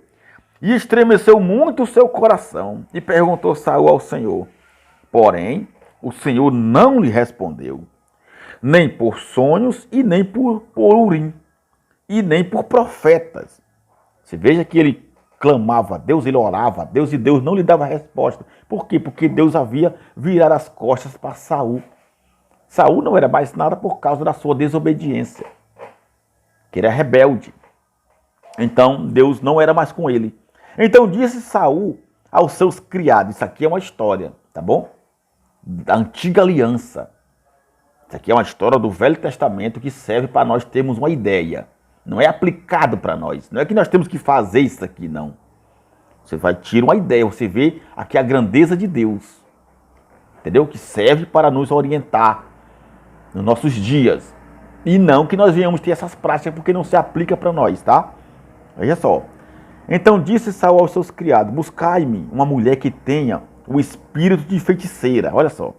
e estremeceu muito o seu coração, e perguntou Saul ao Senhor. Porém, o Senhor não lhe respondeu, nem por sonhos, e nem por Urim, e nem por profetas. Você veja que ele clamava a Deus, ele orava a Deus, e Deus não lhe dava resposta. Por quê? Porque Deus havia virado as costas para Saul. Saul não era mais nada por causa da sua desobediência, que ele era rebelde. Então Deus não era mais com ele. Então disse Saul aos seus criados, isso aqui é uma história, tá bom? Da antiga aliança. Isso aqui é uma história do Velho Testamento que serve para nós termos uma ideia. Não é aplicado para nós. Não é que nós temos que fazer isso aqui, não. Você vai tirar uma ideia, você vê aqui a grandeza de Deus. Entendeu? Que serve para nos orientar nos nossos dias. E não que nós venhamos ter essas práticas porque não se aplica para nós, tá? Veja só. Então disse Saul aos seus criados, buscai-me uma mulher que tenha o espírito de feiticeira. Olha só.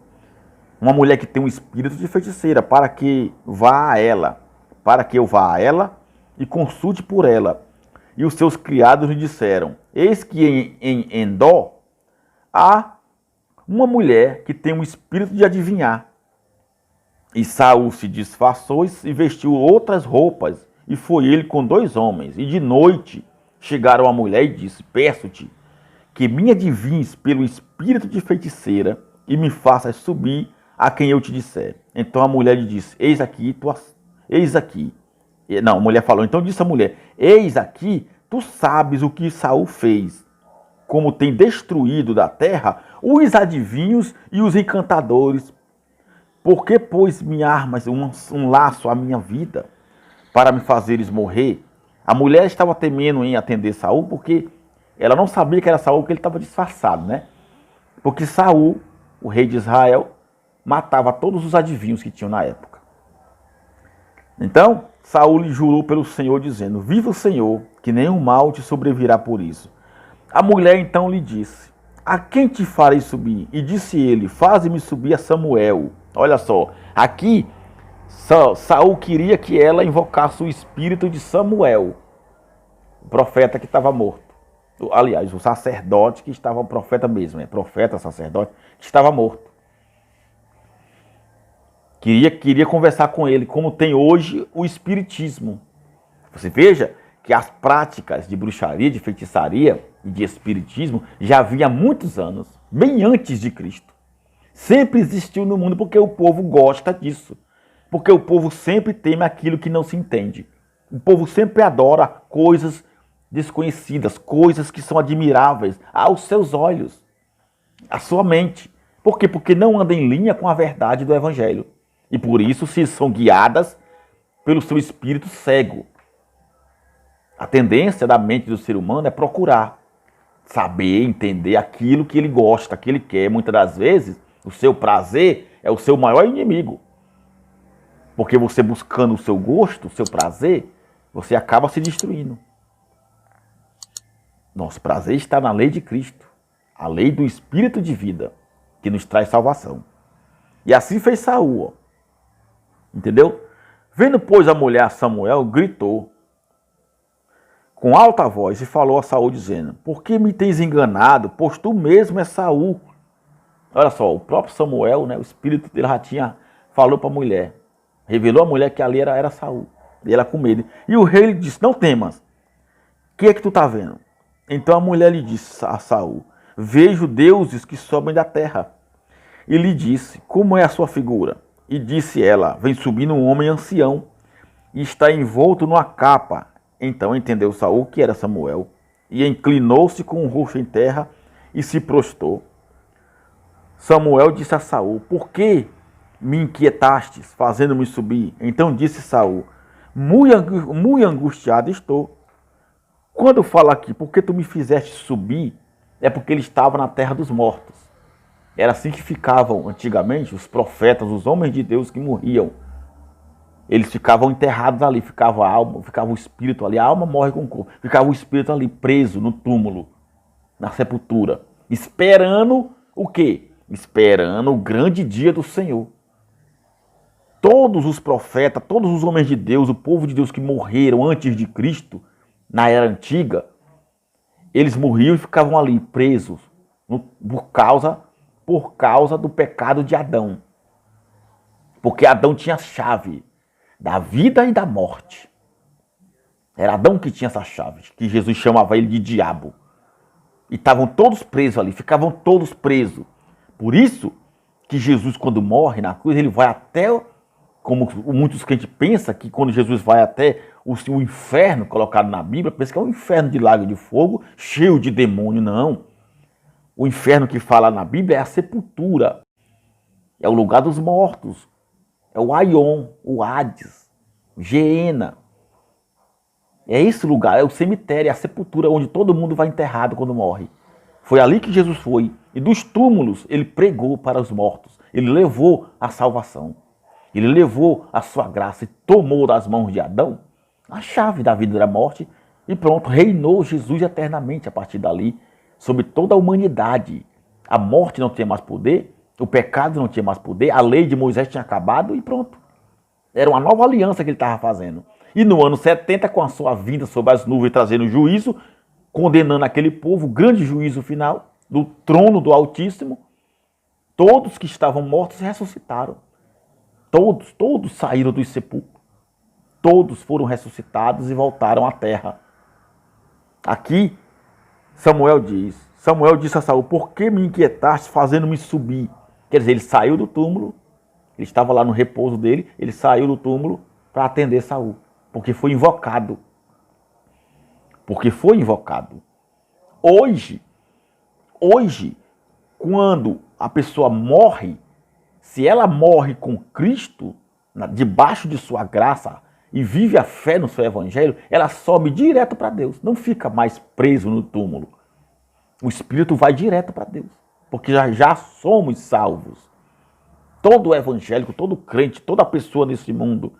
Uma mulher que tem um espírito de feiticeira, para que vá a ela. Para que eu vá a ela e consulte por ela. E os seus criados lhe disseram, eis que em Endor há uma mulher que tem um espírito de adivinhar. E Saul se disfarçou e vestiu outras roupas, e foi ele com 2 homens. E de noite chegaram a mulher e disse, peço-te que me adivinhes pelo espírito de feiticeira e me faças subir a quem eu te disser. Então a mulher lhe disse, eis aqui. Não, a mulher falou, então disse a mulher, eis aqui, tu sabes o que Saul fez, como tem destruído da terra os adivinhos e os encantadores. Por que, pois, me armas um laço à minha vida, para me fazeres morrer? A mulher estava temendo em atender Saul, porque ela não sabia que era Saul, porque ele estava disfarçado, né? Porque Saul, o rei de Israel, matava todos os adivinhos que tinham na época. Então, Saul lhe jurou pelo Senhor, dizendo, viva o Senhor, que nenhum mal te sobrevirá por isso. A mulher então lhe disse, a quem te farei subir? E disse ele, faze-me subir a Samuel. Olha só, aqui Saul queria que ela invocasse o espírito de Samuel, o profeta que estava morto. Aliás, o sacerdote que estava, o profeta mesmo, profeta, sacerdote, que estava morto. Queria conversar com ele, como tem hoje o espiritismo. Você veja que as práticas de bruxaria, de feitiçaria e de espiritismo já havia há muitos anos, bem antes de Cristo. Sempre existiu no mundo porque o povo gosta disso. Porque o povo sempre teme aquilo que não se entende. O povo sempre adora coisas desconhecidas, coisas que são admiráveis aos seus olhos, à sua mente. Por quê? Porque não anda em linha com a verdade do Evangelho. E por isso se são guiadas pelo seu espírito cego. A tendência da mente do ser humano é procurar saber, entender aquilo que ele gosta, que ele quer. Muitas das vezes, o seu prazer é o seu maior inimigo. Porque você buscando o seu gosto, o seu prazer, você acaba se destruindo. Nosso prazer está na lei de Cristo, a lei do Espírito de vida, que nos traz salvação. E assim fez Saul, ó. Entendeu? Vendo, pois, a mulher Samuel, gritou com alta voz e falou a Saul, dizendo, por que me tens enganado, pois tu mesmo és Saul? Olha só, o próprio Samuel, né, o espírito dele já falou para a mulher, revelou a mulher que ali era Saul. E ela com medo. E o rei lhe disse, não temas. O que é que tu está vendo? Então a mulher lhe disse a Saul, vejo deuses que sobem da terra. E lhe disse, como é a sua figura? E disse ela, vem subindo um homem ancião e está envolto numa capa. Então entendeu Saul que era Samuel e inclinou-se com o rosto em terra e se prostrou. Samuel disse a Saul, por que me inquietastes, fazendo-me subir? Então disse Saul, muito angustiado estou. Quando fala aqui, por que tu me fizeste subir? É porque ele estava na terra dos mortos. Era assim que ficavam antigamente os profetas, os homens de Deus que morriam. Eles ficavam enterrados ali, ficava a alma, ficava o espírito ali, a alma morre com o corpo, ficava o espírito ali preso no túmulo, na sepultura, esperando o quê? Esperando o grande dia do Senhor. Todos os profetas, todos os homens de Deus, o povo de Deus que morreram antes de Cristo, na era antiga, eles morriam e ficavam ali presos por causa do pecado de Adão. Porque Adão tinha a chave da vida e da morte. Era Adão que tinha essa chave, que Jesus chamava ele de diabo. E estavam todos presos ali, ficavam todos presos. Por isso que Jesus, quando morre na cruz, ele vai até, como muitos crentes pensam, que quando Jesus vai até o inferno colocado na Bíblia, pensa que é um inferno de lago de fogo, cheio de demônio. Não. O inferno que fala na Bíblia é a sepultura. É o lugar dos mortos. É o Aion, o Hades, o Geena. É esse lugar, é o cemitério, é a sepultura onde todo mundo vai enterrado quando morre. Foi ali que Jesus foi. E dos túmulos ele pregou para os mortos. Ele levou a salvação. Ele levou a sua graça e tomou das mãos de Adão a chave da vida e da morte. E pronto, reinou Jesus eternamente a partir dali sobre toda a humanidade. A morte não tinha mais poder, o pecado não tinha mais poder, a lei de Moisés tinha acabado e pronto. Era uma nova aliança que ele estava fazendo. E no ano 70, com a sua vinda sobre as nuvens, trazendo juízo, condenando aquele povo, grande juízo final, do trono do Altíssimo, todos que estavam mortos ressuscitaram. Todos saíram dos sepulcros. Todos foram ressuscitados e voltaram à terra. Aqui, Samuel disse a Saul, por que me inquietaste fazendo-me subir? Quer dizer, ele saiu do túmulo, ele estava lá no repouso dele, ele saiu do túmulo para atender Saul, porque foi invocado. Hoje, quando a pessoa morre, se ela morre com Cristo, debaixo de sua graça, e vive a fé no seu evangelho, ela sobe direto para Deus, não fica mais preso no túmulo. O espírito vai direto para Deus, porque já somos salvos. Todo evangélico, todo crente, toda pessoa nesse mundo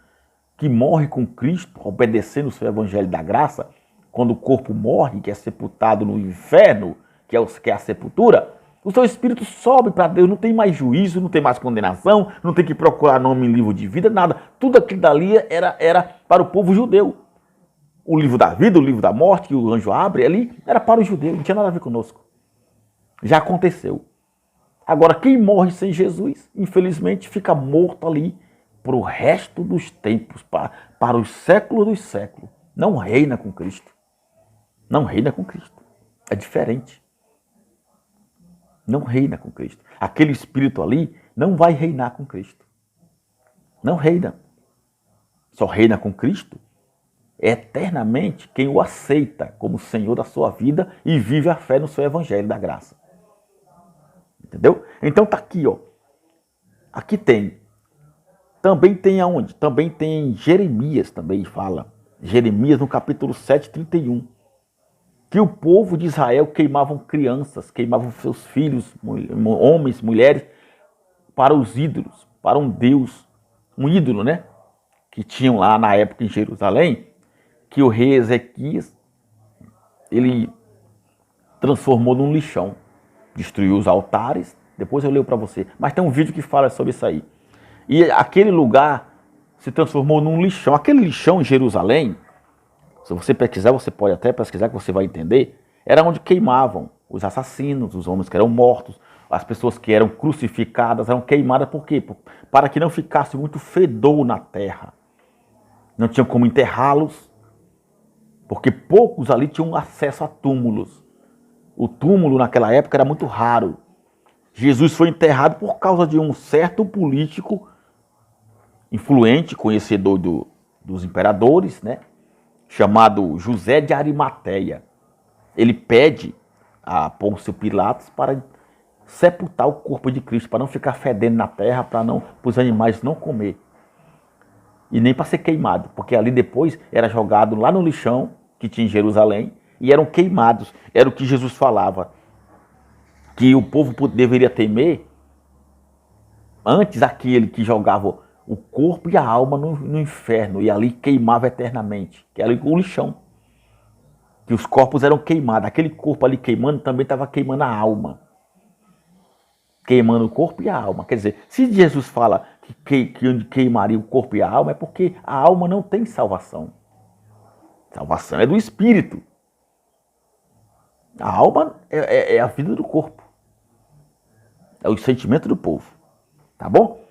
que morre com Cristo, obedecendo o seu evangelho da graça, quando o corpo morre, que é sepultado no inferno, que é a sepultura, o seu espírito sobe para Deus, não tem mais juízo, não tem mais condenação, não tem que procurar nome em livro de vida, nada. Tudo aquilo dali era para o povo judeu. O livro da vida, o livro da morte, que o anjo abre, ali era para o judeu, não tinha nada a ver conosco. Já aconteceu. Agora, quem morre sem Jesus, infelizmente, fica morto ali para o resto dos tempos, para os séculos dos séculos. Não reina com Cristo. Não reina com Cristo. É diferente. Não reina com Cristo. Aquele espírito ali não vai reinar com Cristo. Não reina. Só reina com Cristo eternamente quem o aceita como Senhor da sua vida e vive a fé no seu evangelho da graça. Entendeu? Então tá aqui, ó. Aqui tem. Também tem aonde? Também tem Jeremias, também fala. Jeremias no capítulo 7, 31. Que o povo de Israel queimavam crianças, queimavam seus filhos, homens, mulheres, para os ídolos, para um Deus, um ídolo, né? Que tinham lá na época em Jerusalém, que o rei Ezequias, ele transformou num lixão. Destruiu os altares, depois eu leio para você. Mas tem um vídeo que fala sobre isso aí. E aquele lugar se transformou num lixão. Aquele lixão em Jerusalém, se você pesquisar, você pode até pesquisar que você vai entender, era onde queimavam os assassinos, os homens que eram mortos, as pessoas que eram crucificadas, eram queimadas por quê? Para que não ficasse muito fedor na terra. não tinham como enterrá-los, porque poucos ali tinham acesso a túmulos. O túmulo naquela época era muito raro. Jesus foi enterrado por causa de um certo político influente, conhecedor dos imperadores, né? Chamado José de Arimateia. Ele pede a Pôncio Pilatos para sepultar o corpo de Cristo, para não ficar fedendo na terra, para os animais não comer. E nem para ser queimado, porque ali depois era jogado lá no lixão que tinha em Jerusalém e eram queimados. Era o que Jesus falava, que o povo deveria temer antes aquele que jogava o corpo e a alma no inferno e ali queimava eternamente, que era o lixão. Que os corpos eram queimados, aquele corpo ali queimando também estava queimando a alma. Queimando o corpo e a alma. Quer dizer, se Jesus fala que queimaria o corpo e a alma, é porque a alma não tem salvação. Salvação é do espírito. A alma é a vida do corpo. É o sentimento do povo. Tá bom?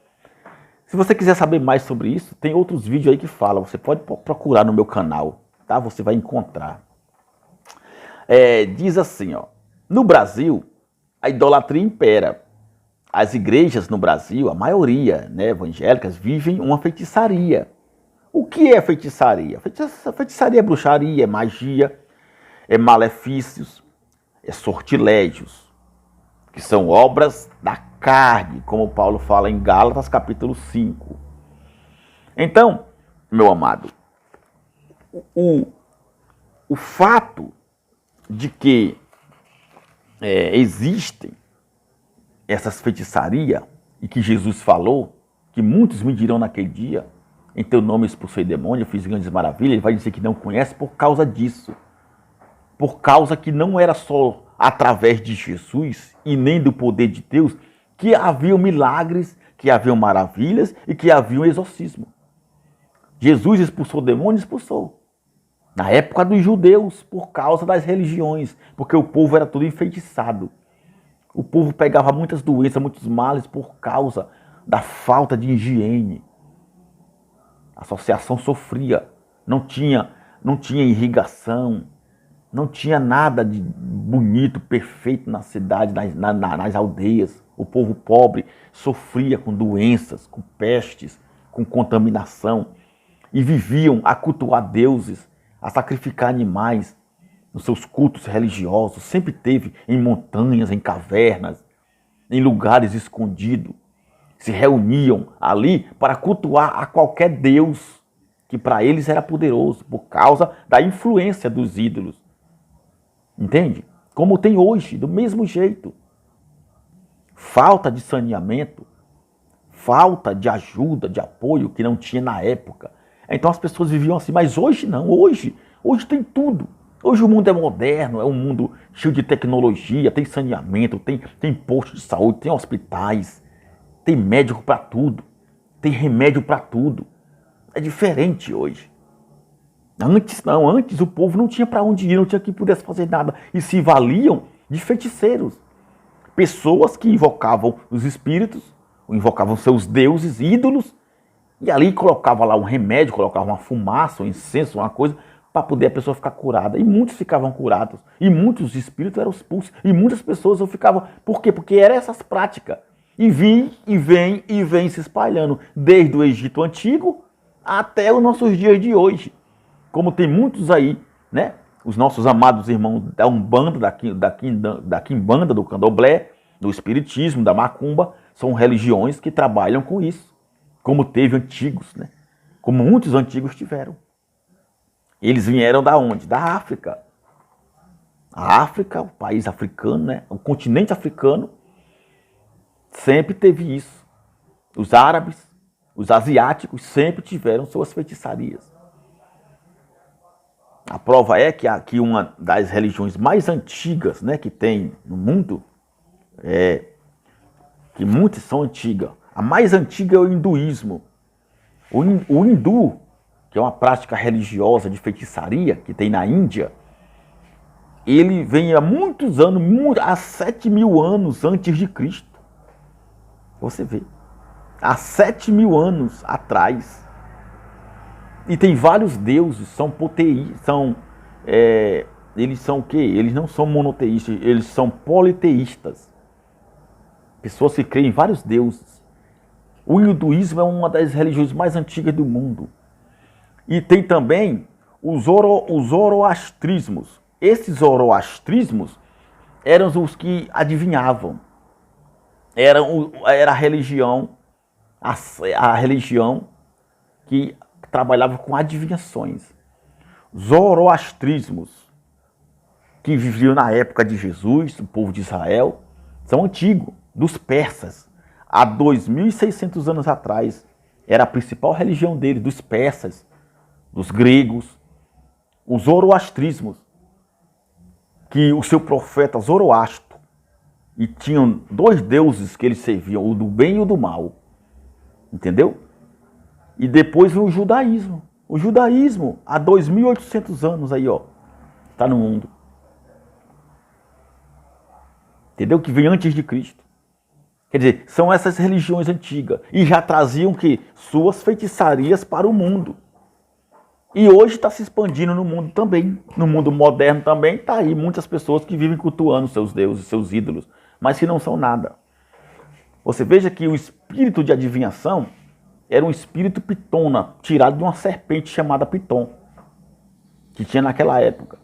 Se você quiser saber mais sobre isso, tem outros vídeos aí que falam. Você pode procurar no meu canal, tá? Você vai encontrar. Diz assim, ó. No Brasil, a idolatria impera. As igrejas no Brasil, a maioria, né, evangélicas, vivem uma feitiçaria. O que é feitiçaria? Feitiçaria é bruxaria, é magia, é malefícios, é sortilégios, que são obras da carne, como Paulo fala em Gálatas capítulo 5. Então, meu amado, o fato de que existem essas feitiçarias e que Jesus falou, que muitos me dirão naquele dia, em teu nome expulsei demônio, eu fiz grandes maravilhas, ele vai dizer que não conhece por causa disso. Por causa que não era só através de Jesus e nem do poder de Deus que haviam milagres, que haviam maravilhas e que havia um exorcismo. Jesus expulsou demônios, expulsou. Na época dos judeus, por causa das religiões, porque o povo era todo enfeitiçado. O povo pegava muitas doenças, muitos males por causa da falta de higiene. A associação sofria, não tinha irrigação, não tinha nada de bonito, perfeito na cidade, nas aldeias. O povo pobre sofria com doenças, com pestes, com contaminação. E viviam a cultuar deuses, a sacrificar animais nos seus cultos religiosos. Sempre teve em montanhas, em cavernas, em lugares escondidos. Se reuniam ali para cultuar a qualquer deus que para eles era poderoso, por causa da influência dos ídolos. Entende? Como tem hoje, do mesmo jeito. Falta de saneamento, falta de ajuda, de apoio que não tinha na época. Então as pessoas viviam assim, mas hoje não, hoje tem tudo. Hoje o mundo é moderno, é um mundo cheio de tecnologia, tem saneamento, tem posto de saúde, tem hospitais, tem médico para tudo, tem remédio para tudo. É diferente hoje. Antes não, antes o povo não tinha para onde ir, não tinha quem pudesse fazer nada. E se valiam de feiticeiros. Pessoas que invocavam os espíritos, invocavam seus deuses, ídolos, e ali colocava lá um remédio, colocava uma fumaça, um incenso, uma coisa, para poder a pessoa ficar curada. E muitos ficavam curados. E muitos espíritos eram expulsos. E muitas pessoas ficavam... Por quê? Porque eram essas práticas. E vem se espalhando. Desde o Egito Antigo até os nossos dias de hoje. Como tem muitos aí, né? Os nossos amados irmãos da Umbanda, da Quimbanda, do Candomblé, do Espiritismo, da Macumba, são religiões que trabalham com isso. Como teve antigos, né? Como muitos antigos tiveram. Eles vieram da onde? Da África. A África, o país africano, né? O continente africano, sempre teve isso. Os árabes, os asiáticos sempre tiveram suas feitiçarias. A prova é que aqui uma das religiões mais antigas, né, que tem no mundo, que muitas são antigas. A mais antiga é o hinduísmo. O hindu, que é uma prática religiosa de feitiçaria que tem na Índia, ele vem há muitos anos, há 7.000 anos antes de Cristo. Você vê. Há 7.000 anos atrás, E tem vários deuses, são eles são o quê? Eles não são monoteístas, eles são politeístas. Pessoas que creem em vários deuses. O hinduísmo é uma das religiões mais antigas do mundo. E tem também os zoroastrismos. Esses zoroastrismos eram os que adivinhavam. Era a religião, a religião que trabalhava com adivinhações. Zoroastrismos, que viviam na época de Jesus, o povo de Israel, são antigos, dos persas. Há 2.600 anos atrás, era a principal religião deles, dos persas, dos gregos. Os zoroastrismos, que o seu profeta Zoroastro, e tinham dois deuses que eles serviam, o do bem e o do mal. Entendeu? E depois veio o judaísmo. O judaísmo, há 2.800 anos aí, ó, está no mundo. Entendeu? Que vem antes de Cristo. Quer dizer, são essas religiões antigas. E já traziam que suas feitiçarias para o mundo. E hoje está se expandindo no mundo também. No mundo moderno também está aí muitas pessoas que vivem cultuando seus deuses, seus ídolos, mas que não são nada. Você veja que o espírito de adivinhação era um espírito pitona, tirado de uma serpente chamada Piton, que tinha naquela época.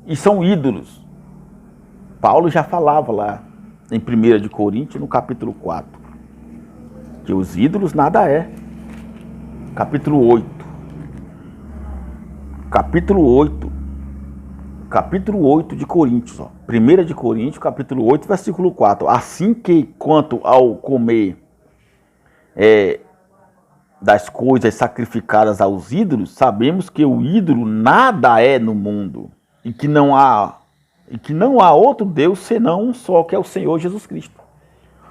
E são ídolos. Paulo já falava lá em 1 de Coríntios, no capítulo 4, que os ídolos nada é. Capítulo 8. Capítulo 8 de Coríntios, ó. 1 de Coríntios, capítulo 8, versículo 4. Assim que, quanto ao comer das coisas sacrificadas aos ídolos, sabemos que o ídolo nada é no mundo e que não há outro Deus senão um só, que é o Senhor Jesus Cristo.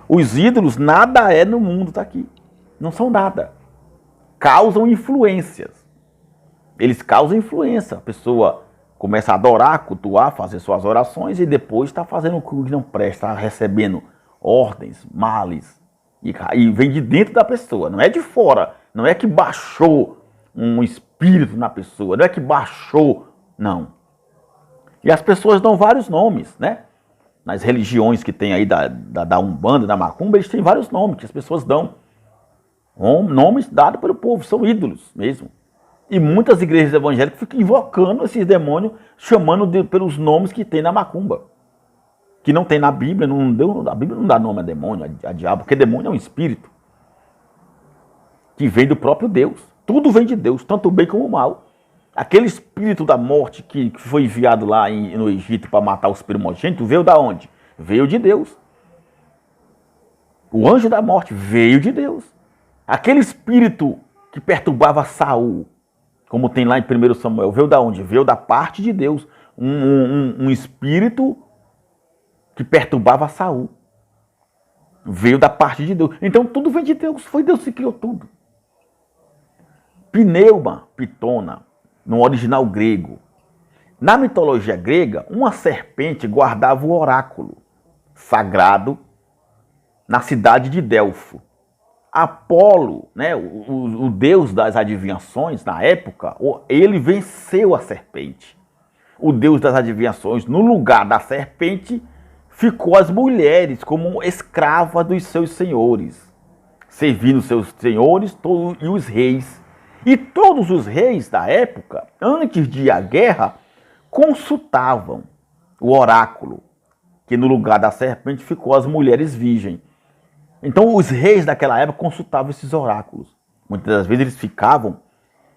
Os ídolos nada é no mundo, está aqui. Não são nada. Causam influências. Eles causam influência. A pessoa começa a adorar, cultuar, fazer suas orações e depois está fazendo o que não presta, está recebendo ordens, males. E vem de dentro da pessoa, não é de fora. Não é que baixou um espírito na pessoa, não é que baixou, não. E as pessoas dão vários nomes, né? Nas religiões que tem aí da Umbanda, da Macumba, eles têm vários nomes que as pessoas dão. Nomes dados pelo povo, são ídolos mesmo. E muitas igrejas evangélicas ficam invocando esses demônios, chamando pelos nomes que tem na Macumba. Que não tem na Bíblia, a Bíblia não dá nome a demônio, a diabo, porque demônio é um espírito que vem do próprio Deus. Tudo vem de Deus, tanto o bem como o mal. Aquele espírito da morte que foi enviado lá no Egito para matar os primogênitos, veio da onde? Veio de Deus. O anjo da morte veio de Deus. Aquele espírito que perturbava Saul, como tem lá em 1 Samuel, veio da onde? Veio da parte de Deus. Um espírito que perturbava Saul. Veio da parte de Deus. Então tudo vem de Deus. Foi Deus que criou tudo. Pneuma, pitona, no original grego. Na mitologia grega, uma serpente guardava o oráculo sagrado na cidade de Delfo. Apolo, né, o deus das adivinhações, na época, ele venceu a serpente. O deus das adivinhações, no lugar da serpente, ficou as mulheres como escravas dos seus senhores, servindo seus senhores e os reis. E todos os reis da época, antes de ir à guerra, consultavam o oráculo, que no lugar da serpente ficou as mulheres virgens. Então os reis daquela época consultavam esses oráculos. Muitas das vezes eles ficavam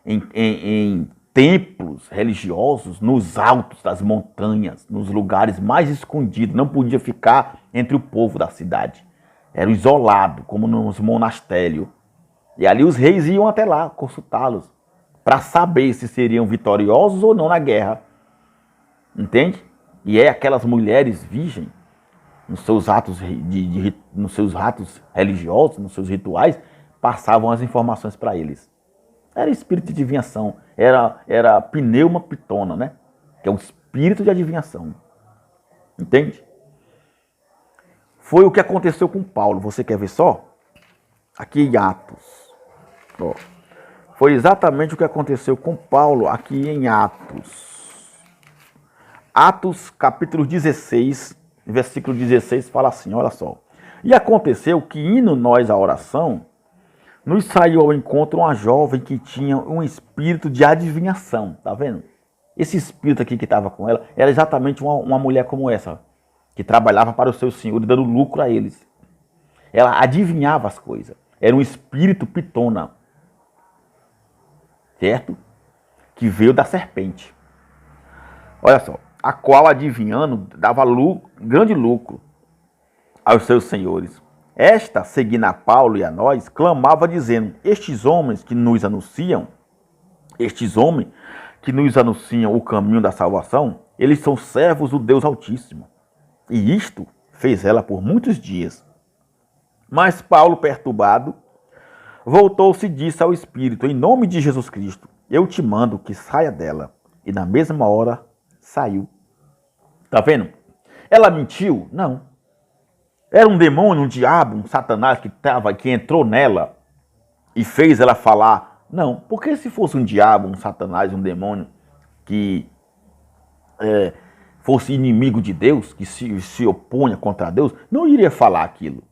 em templos religiosos, nos altos das montanhas, nos lugares mais escondidos. Não podia ficar entre o povo da cidade. Era isolado, como nos monastérios. E ali os reis iam até lá consultá-los para saber se seriam vitoriosos ou não na guerra. Entende? E aquelas mulheres virgens, nos seus atos nos seus atos religiosos, nos seus rituais, passavam as informações para eles. Era espírito de adivinhação, era pneuma pitona, né? Que é um espírito de adivinhação. Entende? Foi o que aconteceu com Paulo. Você quer ver só? Aqui em Atos. Ó. Foi exatamente o que aconteceu com Paulo aqui em Atos. Atos, capítulo 16, versículo 16, fala assim, olha só. E aconteceu que, indo nós à oração, nos saiu ao encontro uma jovem que tinha um espírito de adivinhação, tá vendo? Esse espírito aqui que estava com ela era exatamente uma mulher como essa, que trabalhava para os seus senhores, dando lucro a eles. Ela adivinhava as coisas. Era um espírito pitona, certo? Que veio da serpente. Olha só, a qual adivinhando dava grande lucro aos seus senhores. Esta, seguindo a Paulo e a nós, clamava dizendo, estes homens que nos anunciam o caminho da salvação, eles são servos do Deus Altíssimo. E isto fez ela por muitos dias. Mas Paulo, perturbado, voltou-se e disse ao Espírito, em nome de Jesus Cristo, eu te mando que saia dela. E na mesma hora saiu. Tá vendo? Ela mentiu? Não. Era um demônio, um diabo, um satanás que entrou nela e fez ela falar? Não. Porque se fosse um diabo, um satanás, um demônio que fosse inimigo de Deus, que se opunha contra Deus, não iria falar aquilo.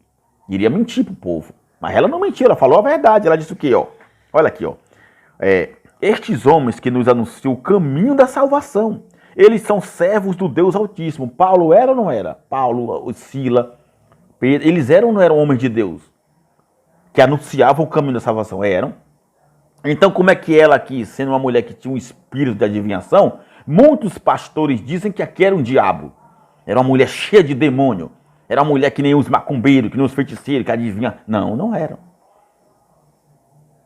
Iria mentir para o povo. Mas ela não mentiu, ela falou a verdade. Ela disse o quê? Ó? Olha aqui, ó. Estes homens que nos anunciam o caminho da salvação, eles são servos do Deus Altíssimo. Paulo era ou não era? Paulo, Sila, Pedro, eles eram ou não eram homens de Deus? Que anunciavam o caminho da salvação? Eram. Então como é que ela aqui, sendo uma mulher que tinha um espírito de adivinhação, muitos pastores dizem que aqui era um diabo. Era uma mulher cheia de demônio. Era uma mulher que nem os macumbeiros, que nem os feiticeiros, que adivinha. Não, não eram.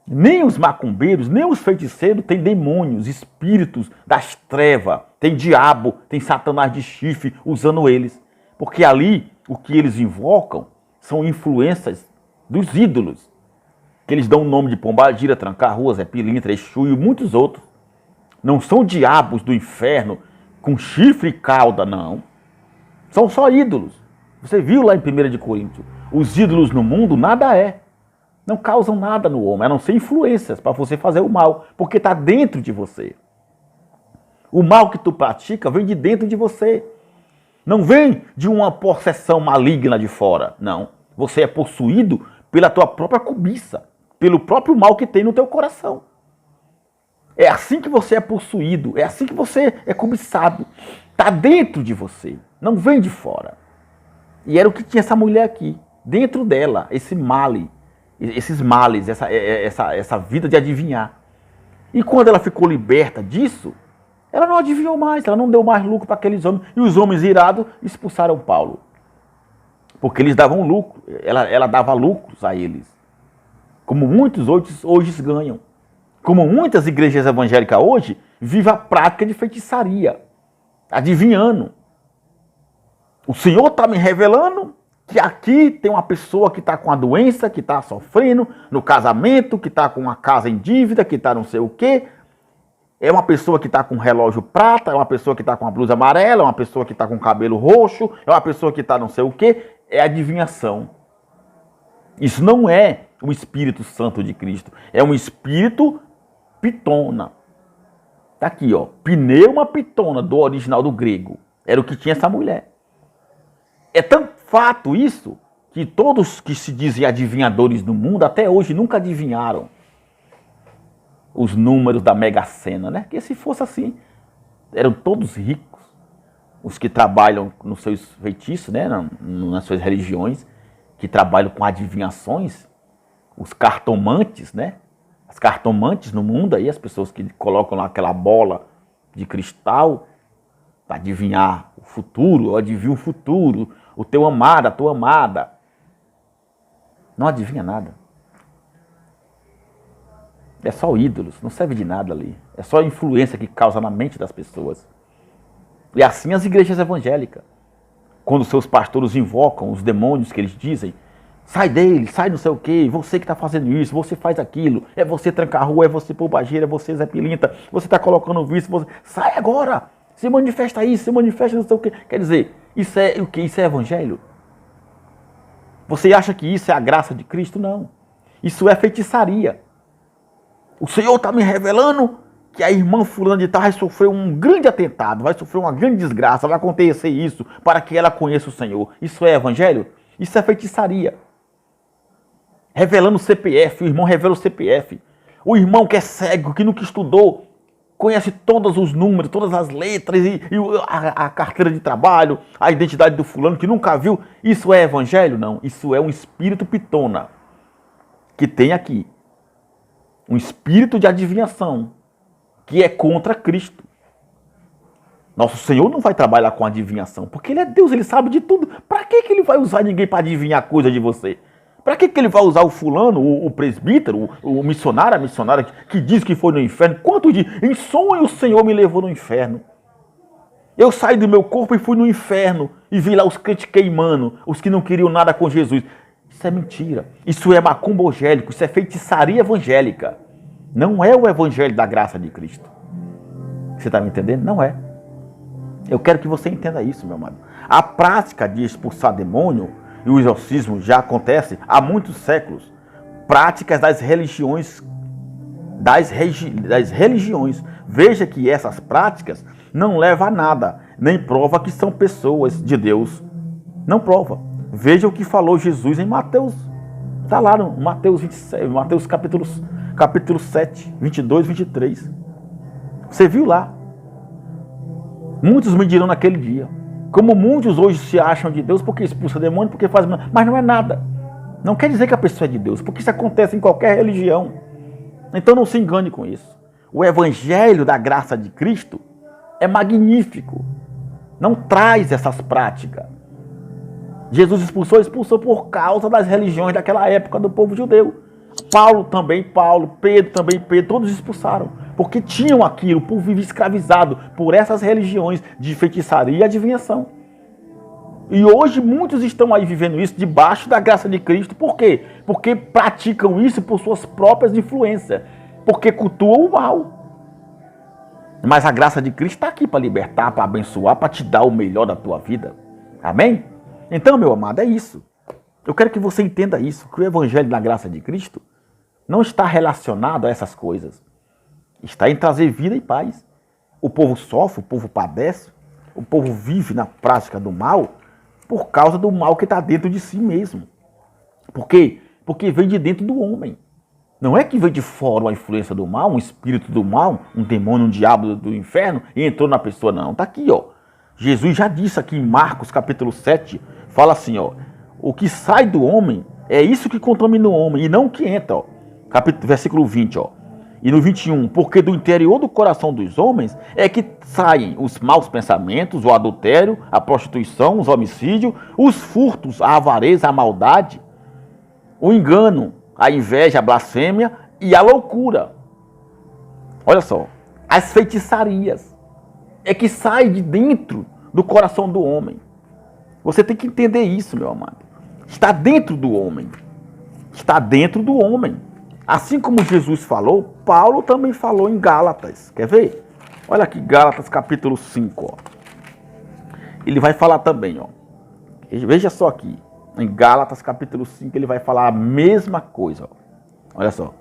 Nem os macumbeiros, nem os feiticeiros têm demônios, espíritos das trevas. Tem diabo, tem satanás de chifre usando eles. Porque ali, o que eles invocam são influências dos ídolos. Que eles dão o nome de Pombagira, Tranca-Rua, Zé Pilintra, Exu e muitos outros. Não são diabos do inferno com chifre e cauda, não. São só ídolos. Você viu lá em 1 de Coríntios, os ídolos no mundo nada é. Não causam nada no homem, a não ser influências para você fazer o mal, porque está dentro de você. O mal que tu pratica vem de dentro de você. Não vem de uma possessão maligna de fora, não. Você é possuído pela tua própria cobiça, pelo próprio mal que tem no teu coração. É assim que você é possuído, é assim que você é cobiçado. Está dentro de você, não vem de fora. E era o que tinha essa mulher aqui, dentro dela, esses males, essa vida de adivinhar. E quando ela ficou liberta disso, ela não adivinhou mais, ela não deu mais lucro para aqueles homens. E os homens irados expulsaram Paulo. Porque eles davam lucro, ela dava lucros a eles. Como muitos hoje ganham. Como muitas igrejas evangélicas hoje vivem a prática de feitiçaria, adivinhando. O Senhor está me revelando que aqui tem uma pessoa que está com a doença, que está sofrendo no casamento, que está com uma casa em dívida, que está não sei o quê. É uma pessoa que está com um relógio prata, é uma pessoa que está com uma blusa amarela, é uma pessoa que está com cabelo roxo, é uma pessoa que está não sei o quê. É adivinhação. Isso não é o Espírito Santo de Cristo. É um espírito pitona. Está aqui, ó. Pneuma pitona, do original do grego. Era o que tinha essa mulher. É tão fato isso, que todos que se dizem adivinhadores do mundo, até hoje nunca adivinharam os números da Mega Sena, né? Porque se fosse assim, eram todos ricos. Os que trabalham nos seus feitiços, né? Nas suas religiões, que trabalham com adivinhações, os cartomantes, né? As cartomantes no mundo aí, as pessoas que colocam lá aquela bola de cristal para adivinhar o futuro, eu adivinho o futuro, o teu amado, a tua amada. Não adivinha nada. É só ídolos, não serve de nada ali. É só influência que causa na mente das pessoas. E assim as igrejas evangélicas. Quando seus pastores invocam os demônios que eles dizem, sai dele, sai não sei o quê, você que está fazendo isso, você faz aquilo, é você Tranca-Rua, é você Pombagira, é você Zé Pilintra, você está colocando vício, você... sai agora, se manifesta isso, se manifesta não sei o quê. Quer dizer, isso é o quê? Isso é evangelho? Você acha que isso é a graça de Cristo? Não. Isso é feitiçaria. O Senhor está me revelando que a irmã fulana de tal vai sofrer um grande atentado, vai sofrer uma grande desgraça, vai acontecer isso para que ela conheça o Senhor. Isso é evangelho? Isso é feitiçaria. Revelando o CPF, o irmão revela o CPF. O irmão que é cego, que nunca estudou, conhece todos os números, todas as letras, e a carteira de trabalho, a identidade do fulano, que nunca viu. Isso é evangelho? Não. Isso é um espírito pitona que tem aqui. Um espírito de adivinhação, que é contra Cristo. Nosso Senhor não vai trabalhar com adivinhação, porque Ele é Deus, Ele sabe de tudo. Para que Ele vai usar ninguém para adivinhar coisa de você? Para que Ele vai usar o fulano, o presbítero, o missionário, a missionária que diz que foi no inferno? Quanto de em sonho o Senhor me levou no inferno? Eu saí do meu corpo e fui no inferno e vi lá os crentes queimando, os que não queriam nada com Jesus. Isso é mentira. Isso é macumbogélico, isso é feitiçaria evangélica. Não é o evangelho da graça de Cristo. Você está me entendendo? Não é. Eu quero que você entenda isso, meu amado. A prática de expulsar demônio e o exorcismo já acontece há muitos séculos. Práticas das religiões. Das religiões. Veja que essas práticas não levam a nada, nem prova que são pessoas de Deus. Não prova. Veja o que falou Jesus em Mateus. Está lá no Mateus 27, Mateus capítulo 7, 22, 23. Você viu lá. Muitos me dirão naquele dia. Como muitos hoje se acham de Deus porque expulsa demônio, porque faz... Mas não é nada. Não quer dizer que a pessoa é de Deus, porque isso acontece em qualquer religião. Então não se engane com isso. O evangelho da graça de Cristo é magnífico. Não traz essas práticas. Jesus expulsou por causa das religiões daquela época do povo judeu. Paulo, Pedro, todos expulsaram. Porque tinham aquilo, o povo vivia escravizado por essas religiões de feitiçaria e adivinhação. E hoje muitos estão aí vivendo isso debaixo da graça de Cristo. Por quê? Porque praticam isso por suas próprias influências. Porque cultuam o mal. Mas a graça de Cristo está aqui para libertar, para abençoar, para te dar o melhor da tua vida. Amém? Então, meu amado, é isso. Eu quero que você entenda isso, que o evangelho da graça de Cristo não está relacionado a essas coisas. Está em trazer vida e paz. O povo sofre, o povo padece, o povo vive na prática do mal por causa do mal que está dentro de si mesmo. Por quê? Porque vem de dentro do homem. Não é que vem de fora uma influência do mal, um espírito do mal, um demônio, um diabo do inferno e entrou na pessoa, não. Está aqui, ó. Jesus já disse aqui em Marcos capítulo 7, fala assim, ó. O que sai do homem é isso que contamina o homem e não o que entra, ó. Versículo 20, ó. E no 21, porque do interior do coração dos homens é que saem os maus pensamentos, o adultério, a prostituição, os homicídios, os furtos, a avareza, a maldade, o engano, a inveja, a blasfêmia e a loucura. Olha só, as feitiçarias é que saem de dentro do coração do homem. Você tem que entender isso, meu amado. Está dentro do homem. Está dentro do homem. Assim como Jesus falou, Paulo também falou em Gálatas. Quer ver? Olha aqui, Gálatas capítulo 5. Ó. Ele vai falar também. Ó. Veja só aqui. Em Gálatas capítulo 5 ele vai falar a mesma coisa. Ó. Olha só.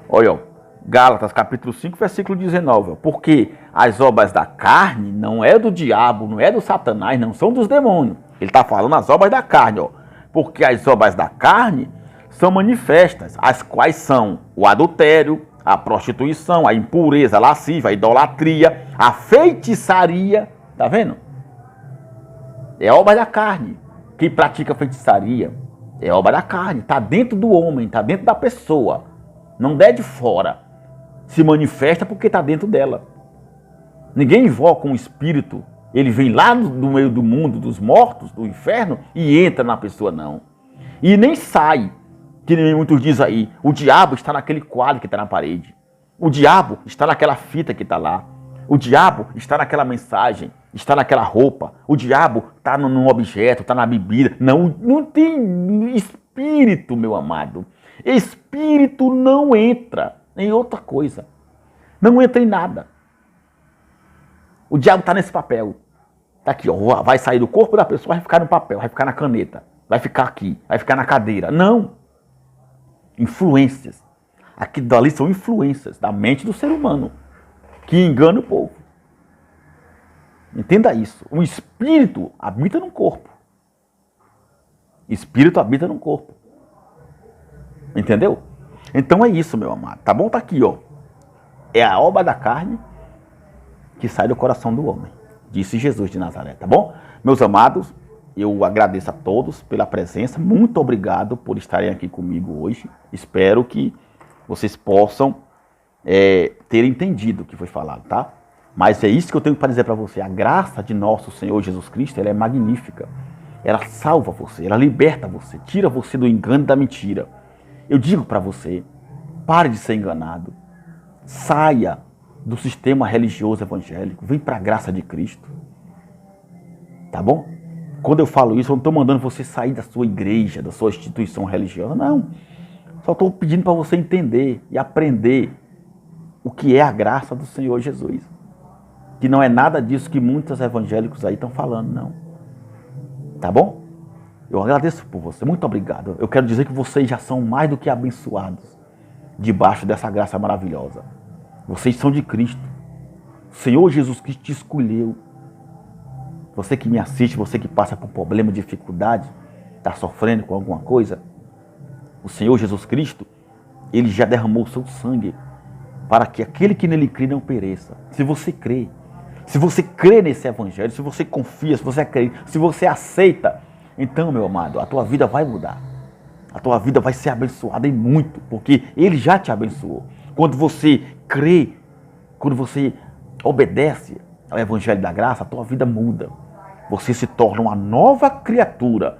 Olha, ó. Gálatas capítulo 5, versículo 19. Ó. Porque as obras da carne não é do diabo, não é do Satanás, não são dos demônios. Ele está falando as obras da carne. Ó. Porque as obras da carne são manifestas, as quais são o adultério, a prostituição, a impureza, a lascívia, a idolatria, a feitiçaria. Tá vendo? É obra da carne. Quem pratica feitiçaria é obra da carne. Está dentro do homem, está dentro da pessoa. Não é de fora. Se manifesta porque está dentro dela. Ninguém invoca um espírito. Ele vem lá do meio do mundo, dos mortos, do inferno, e entra na pessoa, não. E nem sai. Que nem muitos dizem aí, o diabo está naquele quadro que está na parede. O diabo está naquela fita que está lá. O diabo está naquela mensagem, está naquela roupa. O diabo está num objeto, está na bebida. Não tem espírito, meu amado. Espírito não entra em outra coisa. Não entra em nada. O diabo está nesse papel. Está aqui, ó, vai sair do corpo da pessoa, vai ficar no papel, vai ficar na caneta, vai ficar aqui, vai ficar na cadeira. Não. Influências. Aquilo dali são influências da mente do ser humano que engana o povo. Entenda isso. O espírito habita no corpo. Espírito habita no corpo. Entendeu? Então é isso, meu amado. Tá bom? Tá aqui, ó. É a obra da carne que sai do coração do homem. Disse Jesus de Nazaré, tá bom? Meus amados, eu agradeço a todos pela presença. Muito obrigado por estarem aqui comigo hoje. Espero que vocês possam ter entendido o que foi falado, tá? Mas é isso que eu tenho para dizer para você. A graça de nosso Senhor Jesus Cristo, ela é magnífica. Ela salva você, ela liberta você, tira você do engano e da mentira. Eu digo para você, pare de ser enganado. Saia do sistema religioso evangélico. Vem para a graça de Cristo. Tá bom? Quando eu falo isso, eu não estou mandando você sair da sua igreja, da sua instituição religiosa. Não. Só estou pedindo para você entender e aprender o que é a graça do Senhor Jesus. Que não é nada disso que muitos evangélicos aí estão falando, não. Tá bom? Eu agradeço por você. Muito obrigado. Eu quero dizer que vocês já são mais do que abençoados debaixo dessa graça maravilhosa. Vocês são de Cristo. O Senhor Jesus Cristo te escolheu. Você que me assiste, você que passa por problema, dificuldade, está sofrendo com alguma coisa, o Senhor Jesus Cristo, Ele já derramou o seu sangue para que aquele que nele crê não pereça. Se você crê nesse evangelho, se você confia, se você acredita, se você aceita, então, meu amado, a tua vida vai mudar. A tua vida vai ser abençoada em muito, porque Ele já te abençoou. Quando você crê, quando você obedece ao evangelho da graça, a tua vida muda. Você se torna uma nova criatura,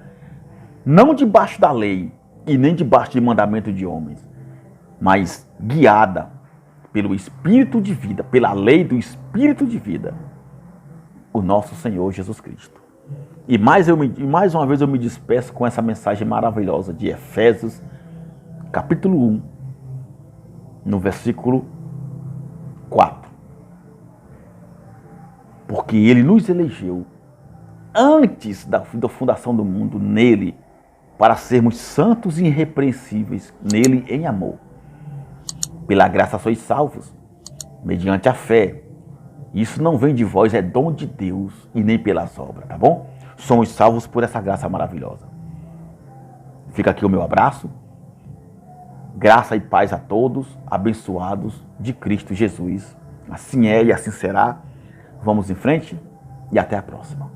não debaixo da lei e nem debaixo de mandamento de homens, mas guiada pelo Espírito de vida, pela lei do Espírito de vida, o nosso Senhor Jesus Cristo. E mais uma vez eu me despeço com essa mensagem maravilhosa de Efésios, capítulo 1, no versículo 4. Porque Ele nos elegeu antes da fundação do mundo nele, para sermos santos e irrepreensíveis nele em amor. Pela graça sois salvos, mediante a fé. Isso não vem de vós, é dom de Deus e nem pelas obras, tá bom? Somos salvos por essa graça maravilhosa. Fica aqui o meu abraço. Graça e paz a todos, abençoados de Cristo Jesus. Assim é e assim será. Vamos em frente e até a próxima.